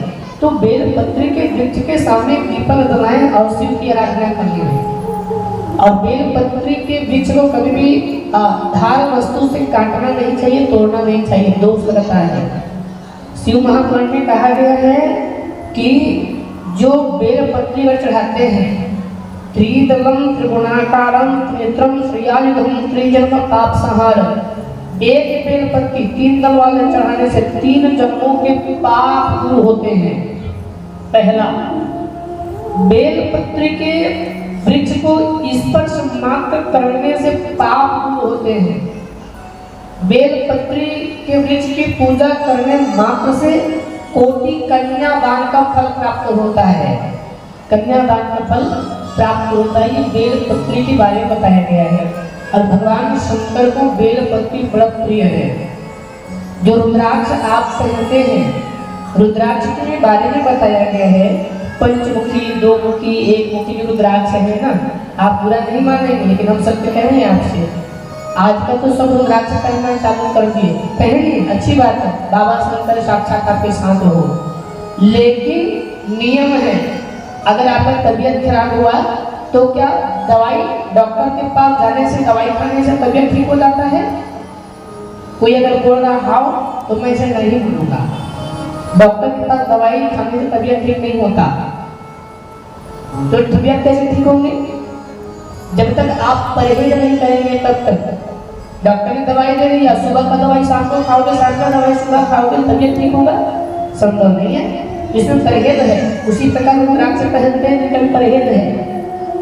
तो बेलपत्री के वृक्ष के सामने पीपल लगाएं और शिव की आराधना करिए। और बेलपत्री के वृक्ष को कभी भी धार वस्तु से काटना नहीं चाहिए, तोड़ना नहीं चाहिए, दोष लगता है। शिव महापुराण में कहा गया है कि जो बेलपत्री पर चढ़ाते हैं, त्रिदलम त्रिगुणाकारम त्रिनेत्रम श्रियायुधम त्रिजन्म पाप संहार, एक बेलपत्री 3 दल वाले चढ़ाने से 3 जन्मों के पाप दूर होते हैं। पहला, बेलपत्री के वृक्ष को स्पर्श मात्र करने से पाप दूर होते हैं। बेलपत्री के वृक्ष की पूजा करने मात्र से कोटि कन्यादान का फल प्राप्त होता है। कन्यादान का फल प्राप्त होता है। ये बेलपत्री के बारे में बताया गया है। और भगवान शंकर को बेलपत्री बड़ा प्रिय है। जो रुद्राक्ष आप पहनते हैं, रुद्राक्ष के बारे में बताया गया है। पंचमुखी, 2 मुखी, 1 मुखी जो रुद्राक्ष है ना, आप बुरा नहीं मानेंगे, लेकिन हम सत्य कह रहे हैं आपसे। आजकल तो सब रुद्राक्ष पहनना चालू कर दिए, पहनिए अच्छी बात है, बाबा शंकर साक्षात आपके साथ हो, लेकिन नियम है, अगर आपका तबीयत खराब हुआ तो क्या दवाई डॉक्टर के पास जाने से, दवाई खाने से तबीयत ठीक हो जाता है? कोई अगर बोल रहा हो तो मैं इसे नहीं बोलूँगा, डॉक्टर के पास दवाई खाने से तबीयत ठीक नहीं होता। तो तबीयत कैसे ठीक होंगी? जब तक आप परहेज नहीं करेंगे तब तक। डॉक्टर ने दवाई दे दी, सुबह का दवाई शाम को खाओगे, शाम का दवाई सुबह खाओगे, तबीयत ठीक होगा? संभव नहीं है, इसमें परहेज है। उसी प्रकार रुद्राक्ष पहनते हैं लेकिन परहेज है।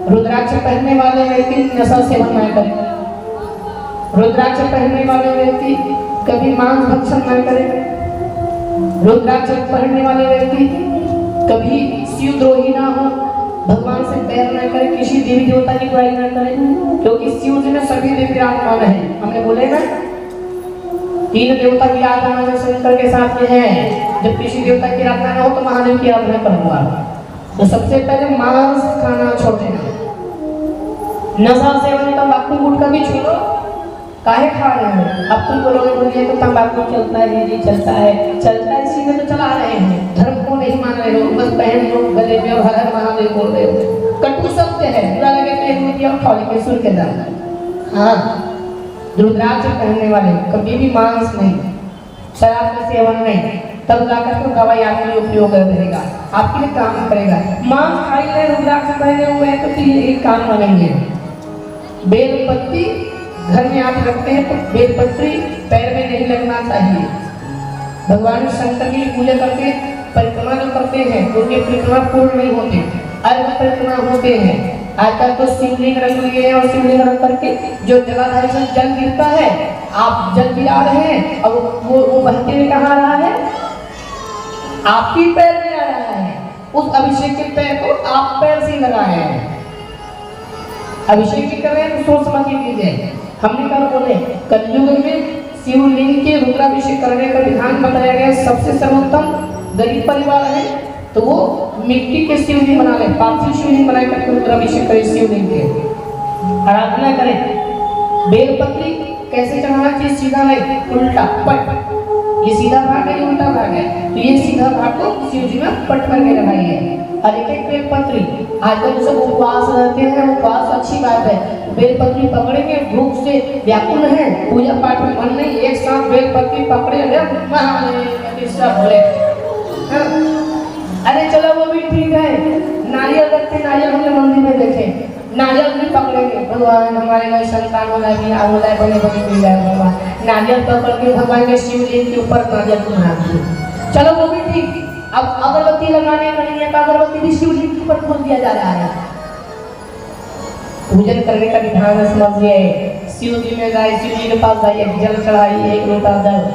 रुद्राक्ष पहनने वाले व्यक्ति नशा सेवन न करें, रुद्राक्ष पहनने वाले व्यक्ति कभी मांस भक्षण न करें, रुद्राक्ष पहनने वाले व्यक्ति कभी शिवद्रोही ना हो, भगवान से पैर न करें, किसी देवी देवता की बुराई न करें, क्योंकि शिव जी में सभी देवी आत्मा है। हमने बोले ना 3 देवता की आराधना में शंकर के साथ में है, जब किसी देवता की आराधना न हो तो महादेव की आराधना करूंगा। तो सबसे पहले मांस खाना छोड़ देना, नशा सेवन तंबाकू गुटखा भी छोड़ो, काहे खा रहे हो? अब तुम बोलोगे बोलिए तो तंबाकू चलता है, ये चलता है, चलता है इसी में तो चला रहे हैं, धर्म को नहीं मान रहे हो, बस बहन लोग गले में और हर हर महादेव बोल रहे हो। कटु सत्य है, बुरा लगे तो एक रुपया खौली के सुर के दाम। हाँ, रुद्राक्ष पहनने वाले कभी भी मांस नहीं, शराब का सेवन नहीं, तब जाकर तो दवाई आपके लिए उपयोग रहेगा, आपके लिए काम करेगा। मांस खाई ले, रुद्राक्ष पहने हुए हैं तो फिर ये काम बनेंगे। बेलपत्ती घर में आप रखते हैं तो बेलपत्री पैर में नहीं लगना चाहिए। भगवान शंकर की पूजा करके परिक्रमा जो करते हैं उनके परिक्रमा पूर्ण नहीं होते, अर्घ परिक्रमा होते हैं। आजकल तो शिवलिंग रख लिए हैं और शिवलिंग रख करके जो जलाधार से जल गिरता है, आप जल गिरा रहे हैं और वो बहते हुए कहाँ आ रहा है? आपकी पैर में आ रहा है। उस अभिषेक के पैर को आप पैर से लगाए हैं। अभिषेक भी कर रहे हैं तो सोच समझ के कीजिए। हमने कल बोले कलयुग में शिवलिंग के रुद्राभिषेक करने का विधान बताया गया। सबसे सर्वोत्तम गरीब परिवार है तो वो मिट्टी के शिवलिंग बना ले, पार्थिव शिवलिंग बना करके रुद्राभिषेक करे, शिवलिंग के आराधना करें। बेलपत्री कैसे चढ़ाना चाहिए? सीधा नहीं, उल्टा पट। ये सीधा भाग है, उल्टा भाग है, तो ये सीधा भाग को शिव जी में पट करके लगाइए। और एक बेलपत्री, आजकल सब उपवास रहते हैं, उपवास अच्छी बात है, बेलपत्री पकड़ेंगे, भूख से व्याकुल है, पूजा पाठ में मन नहीं, एक साथ बेलपत्री पकड़े बोले। अरे चलो वो भी ठीक है, नारियल रखते, नारियल हमने मंदिर में देखे, नारियल भी पकड़ेंगे, भगवान हमारे में संतान हो जाए, बियाह हो जाए, बने बने मिल जाए भगवान, नारियल पकड़ के भगवान के शिवलिंग के ऊपर नारियल को बना दिए। चलो वो भी ठीक। अब अगरबत्ती लगाने का नहीं है, अगरबत्ती भी शिवलिंग के ऊपर खोल दिया जा रहा है। पूजन करने का विधान समझिए। शिव जी में जाए, शिव जी के पास जाइए, जल चढ़ाइए, 1 लोटा जल,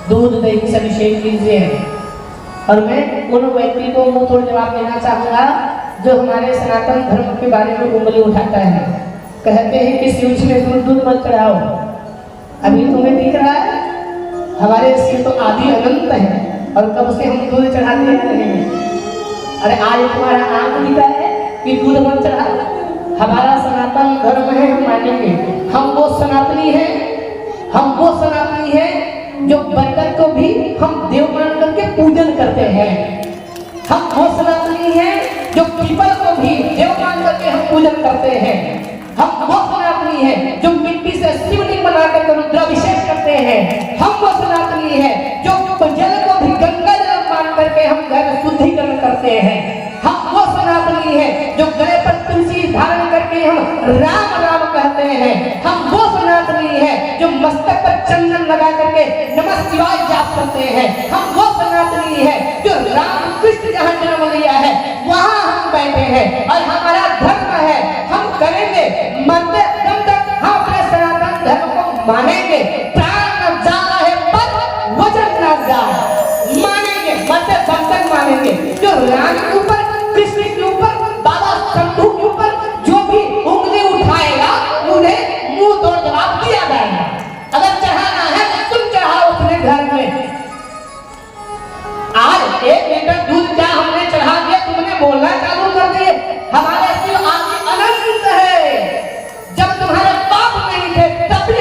दूध दही से अभिषेक कीजिए। और मैं उन व्यक्ति को मुंह तोड़ जवाब देना चाहूँगा जो हमारे सनातन धर्म के बारे में उंगली उठाता है, कहते हैं कि शिव जी में दूध मत चढ़ाओ। अभी तुम्हें दिख रहा है हमारे शिव तो आदि अनंत है और कब से हम दूध चढ़ाते रहे हैं। अरे आज तुम्हारा आंख दिखा है कि दूध मत चढ़ाओ। हमारा सनातन धर्म है, हम मानेंगे। हम वो सनातनी हैं, हम वो सनातनी हैं जो बरगद को भी हम देव मान करके पूजन करते हैं। हम वो सनातनी हैं जो पीपल को भी देव मान करके हम पूजन करते हैं। हम वो सनातनी हैं जो मिट्टी से शिवलिंग बनाकर रुद्राभिषेक करते हैं। हम वो सनातनी हैं जो जल को भी गंगा जल मान करके हम घर शुद्धिकरण करते हैं। हम वो सनातनी हैं जो गले पर तुलसी धारण करके हम राम राम कहते हैं। हम वो सनातनी हैं जो मस्तक पर चंदन लगा करके नमः शिवाय जाप करते हैं। हम वो सनातनी हैं जो राम कृष्ण जहाँ जन्म लिया है वहाँ हम बैठे हैं और हमारा धर्म है, हम करेंगे मरते दम तक हम अपने सनातन धर्म को मानेंगे। प्राण न जा रहे पर वचन न जा, मानेंगे, मरते दम तक मानेंगे। जो राम के ऊपर, कृष्ण के ऊपर, बाबा शंभू के ऊपर जो भी उंगली उठाएगा उन्हें मुंह तोड़ जवाब दिया जाएगा। अगर चढ़ाना है तो तुम चढ़ाओ अपने घर में। आज 1 लीटर दूध क्या हमने चढ़ा दिया, तुमने बोलना चालू कर दिए। हमारे शिव आदि अनंत है। जब तुम्हारे बाप नहीं थे तब भी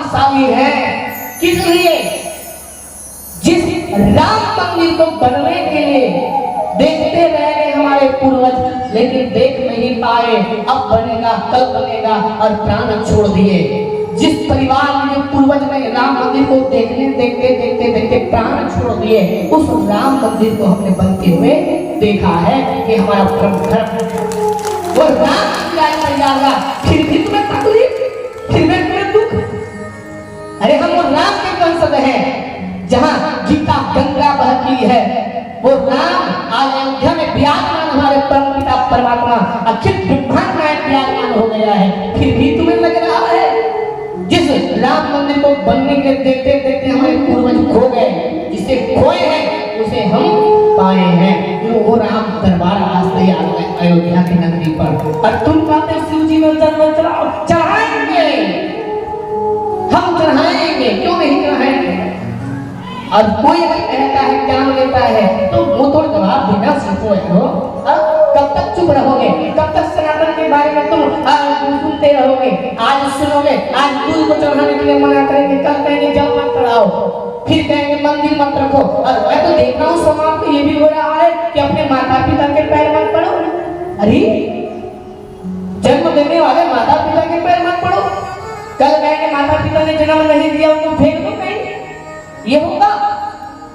भाग्यशाली हैं। किस लिए? जिस राम मंदिर को बनने के लिए देखते रह गए हमारे पूर्वज, लेकिन देख नहीं पाए। अब बनेगा, कल बनेगा और प्राण छोड़ दिए। जिस परिवार में पूर्वज ने राम मंदिर को देखते प्राण छोड़ दिए, उस राम मंदिर को हमने बनते हुए देखा है कि हमारा परम धर्म वो राम जाएगा। फिर भी तुम्हें तकलीफ, फिर भी तुम्हें दुख। अरे हम वो राम के वंशज हैं। जहाँ गीता गंगा बहती है, वो राम आज अयोध्या में विराजमान हमारे परम पिता परमात्मा अखिल ब्रह्मांड में विराजमान हो गया है। फिर भी तुम्हें लग रहा है जिस राम मंदिर को बनने के देखते हमारे पूर्वज खो गए, जिसे खोए हैं उसे हम पाए हैं। वो राम दरबार आज तैयार है अयोध्या की नगरी पर। और तुम कहते शिव जी में जन्म चढ़ाएंगे, हम चढ़ाएंगे, क्यों नहीं चढ़ाएंगे? और कोई अगर कहता है ज्ञान लेता है तो वो तो जवाब देना सीखो है। कब तक चुप रहोगे? कब तक सनातन के बारे में तुम सुनते रहोगे? आज सुनोगे, आज दूध को चढ़ाने के लिए मना करेंगे, कल कहेंगे जल मत चढ़ाओ, फिर कहेंगे मंदिर मत रखो। और मैं तो देख रहा हूँ समाज में ये भी हो रहा है कि अपने माता पिता के पैर मत पड़ो। अरे जन्म देने वाले माता पिता के पैर मत पड़ो, कल कहेंगे माता पिता ने जन्म नहीं दिया उनको फेंक दो कहीं, ये होगा।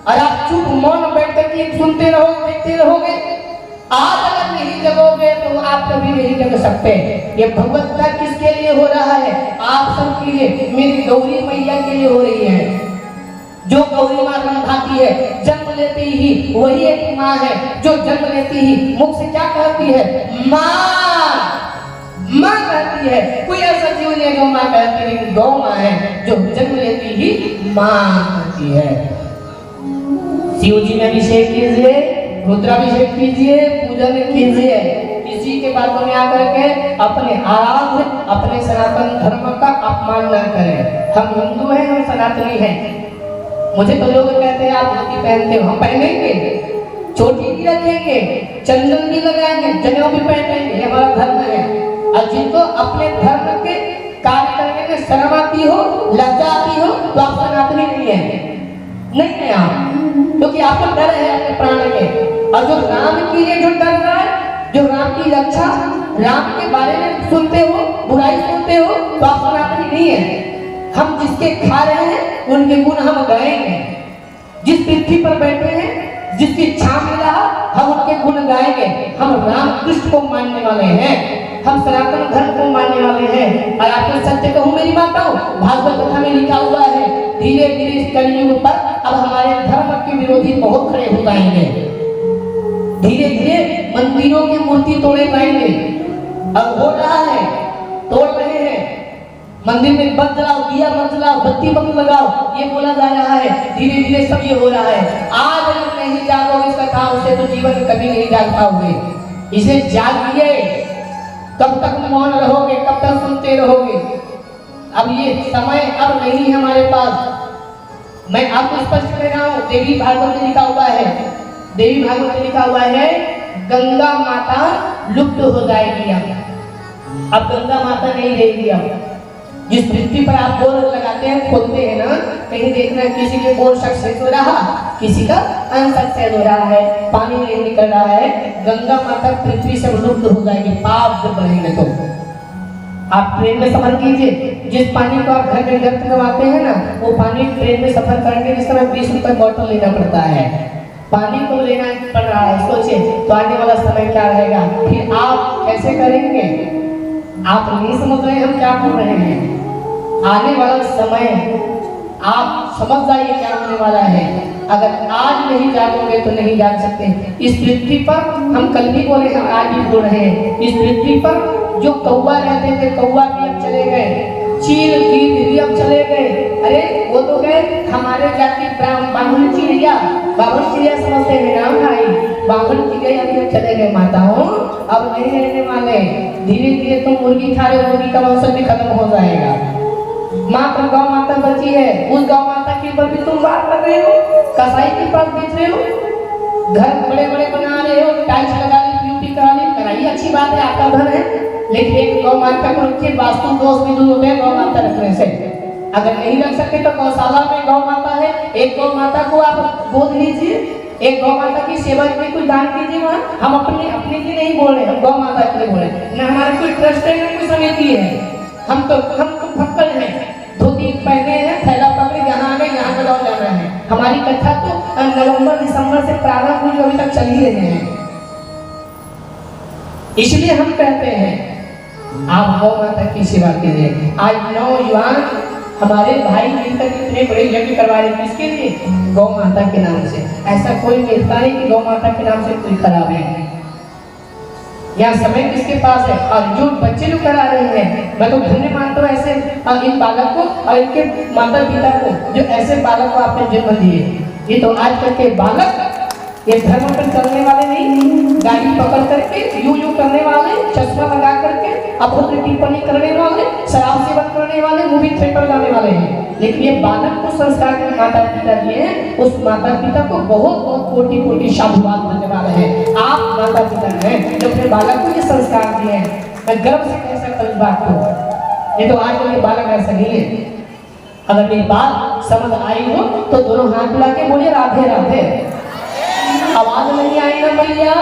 और आप चुप मौन बैठ कर सुनते रहोगे, देखते रहोगे। आज अगर नहीं जगोगे तो आप कभी नहीं जग सकते। ये भगवत्ता किसके लिए हो रहा है? आप सबके लिए, मेरी गौरी मैया के लिए हो रही है। जो गौरी माँ रंभाती है, जन्म लेते ही वही एक माँ है जो जन्म लेती ही मुख से क्या कहती है? माँ, माँ कहती है। कोई ऐसा जीव नहीं है जो माँ कहती, लेकिन गौ माँ है जो जन्म लेती ही माँ कहती है। शिव जी में अभिषेक कीजिए, रुद्राभिषेक कीजिए, पूजन कीजिए। किसी के बातों में आकर के अपने आराध्य, अपने सनातन धर्म का अपमान न करें। हम हिंदू हैं, हम सनातनी हैं। मुझे तो लोग कहते हैं आप धोती पहनते हो, हम पहनेंगे, चोटी भी रखेंगे, चंदन भी लगाएंगे, जनेऊ भी पहनेंगे, ये हमारा धर्म है। और जिनको अपने धर्म के कार्य करने में शर्म आती हो, लज्जा आती हो, तो आप सनातनी नहीं है, नहीं है आप, क्योंकि आपको डर है अपने प्राण के। और जो राम के लिए जो डर रहा है, जो राम की रक्षा, राम के बारे में सुनते हो, बुराई सुनते हो, तो आप सनातनी नहीं है। हम जिसके खा रहे हैं उनके गुण हम गाएंगे। जिस पृथ्वी पर बैठे हैं, जिसकी छां में रहा, हम उनके गुण गाएंगे। हम राम कृष्ण को मानने वाले हैं, हम सनातन धर्म को मानने वाले हैं। और आपको सत्य कहूं मेरी माताओं, भागवत कथा में लिखा हुआ है, धीरे धीरे इस कलयुग पर अब हमारे धर्म के विरोधी बहुत खड़े हो जाएंगे। धीरे धीरे मंदिरों की मूर्ति तोड़े जाएंगे। अब हो रहा है, तोड़ रहे हैं। मंदिर में बत्ती जलाओ, दिया मत जलाओ, बत्ती मत लगाओ, ये बोला जा रहा है। धीरे धीरे सब ये हो रहा है। आज अगर नहीं जागोगे इस कथा से तो जीवन में कभी नहीं जाग पाओगे। इसे जागिए। कब तक मौन रहोगे? कब तक सुनते रहोगे? अब ये समय अब नहीं है हमारे पास। मैं आपको स्पष्ट कह रहा हूँ, देवी भागवत में लिखा हुआ है, देवी भागवत में लिखा हुआ है, गंगा माता लुप्त हो जाएगी। अब गंगा माता नहीं रहेगी। अब जिस पृथ्वी पर आप बोर लगाते हैं, खोलते हैं ना, कहीं देखना किसी के बोर सक्सेस हो रहा, किसी का अनसक्सेस हो रहा है, पानी नहीं निकल रहा है। गंगा माता पृथ्वी से लुप्त हो जाएगी पाप जब बढ़ेंगे तो। आप ट्रेन में सफर कीजिए, जिस पानी को आप घर में व्यर्थ करवाते हैं ना, वो पानी ट्रेन में सफर करके जिस तरह 20 रुपए बॉटल लेना पड़ता है, पानी को लेना पड़ रहा है। सोचिए तो आने वाला समय क्या रहेगा, फिर आप कैसे करेंगे? आप नहीं समझ रहे हम क्या बोल रहे हैं। आने वाला समय आप समझ जाइए क्या होने वाला है। अगर आज नहीं जागोगे तो नहीं जाग सकते। इस पृथ्वी पर हम कल भी बोले, हम आज भी बोल रहे हैं, इस पृथ्वी पर जो कौवा रहते थे, कौवा भी अब चले गए, चील गीत भी अब चले गए। अरे वो तो गए हमारे जाति बाहुन चिड़िया, बाहुन चिड़िया समझते हैं नाम भाई, बाहुन चिड़िया अभी चले गए माताओं, अब नहीं रहने वाले। धीरे धीरे तुम मुर्गी खा रहे हो, मुर्गी का वंश भी खत्म हो जाएगा। मात्र गौ माता बची है, उस गौ माता के ऊपर भी तुम बात कर रहे हो, कसाई के पास बेच रहे हो, घर बड़े बड़े बना रहे हो, टाइल्स लगा ली, ब्यूटी करा ली, कराइए, अच्छी बात है, आपका धन है। लेकिन एक गौ माता को रखिए, वास्तु दोष भी दूर होते हैं गौ माता रखने से। अगर नहीं रख सकते तो गौशाला में गौ माता है, एक गौ माता को आप गोद लीजिए, एक गौ माता की सेवा के लिए कुछ दान कीजिए। वहाँ हम अपने लिए नहीं बोल रहे, हम गौ माता के लिए बोल रहे। न हमारा कोई ट्रस्ट है, न कोई समिति है, हम तो फक्कड़ हैं, धोती पहने हैं, थैला पकड़े यहाँ आए यहाँ का दौर जाना है। हमारी कथा तो नवंबर दिसंबर से प्रारंभ हुई, अभी तक चल ही रहे हैं। इसलिए हम कहते हैं आप गौ माता की सेवा कीजिए। आज नौजवान हमारे भाई मिलकर कितने बड़े यज्ञ करवा रहे, किसके लिए? गौ माता के नाम से। ऐसा कोई कहता नहीं कि गौ माता के नाम से कोई खराब है। यहाँ समय किसके पास है? और जो बच्चे लोग करा रहे हैं, मैं तो धन्य मानता हूँ ऐसे इन बालक को और इनके माता पिता को, जो ऐसे बालक को आपने जन्म दिए। ये तो आजकल के बालक ये धर्म पर चलने वाले नहीं, गाड़ी पकड़ करके यू करने वाले, चश्मा लगा करके अपनी टिप्पणी करने वाले, शराब सेवन करने वाले, मूवी थिएटर जाने वाले हैं। लेकिन ये बालक को संस्कार के माता पिता दिए हैं, उस माता पिता को बहुत बहुत कोटि कोटि साधुवाद धन्यवाद है। आप माता पिता हैं जो अपने बालक को ये संस्कार दिए हैं। मैं गर्व से कह सकता हूँ इस बात को। ये तो आज के बालक ऐसा नहीं है। अगर मेरी बात समझ आई हो तो दोनों हाथ मिला के बोलिए राधे राधे। आवाज नहीं आई ना भैया?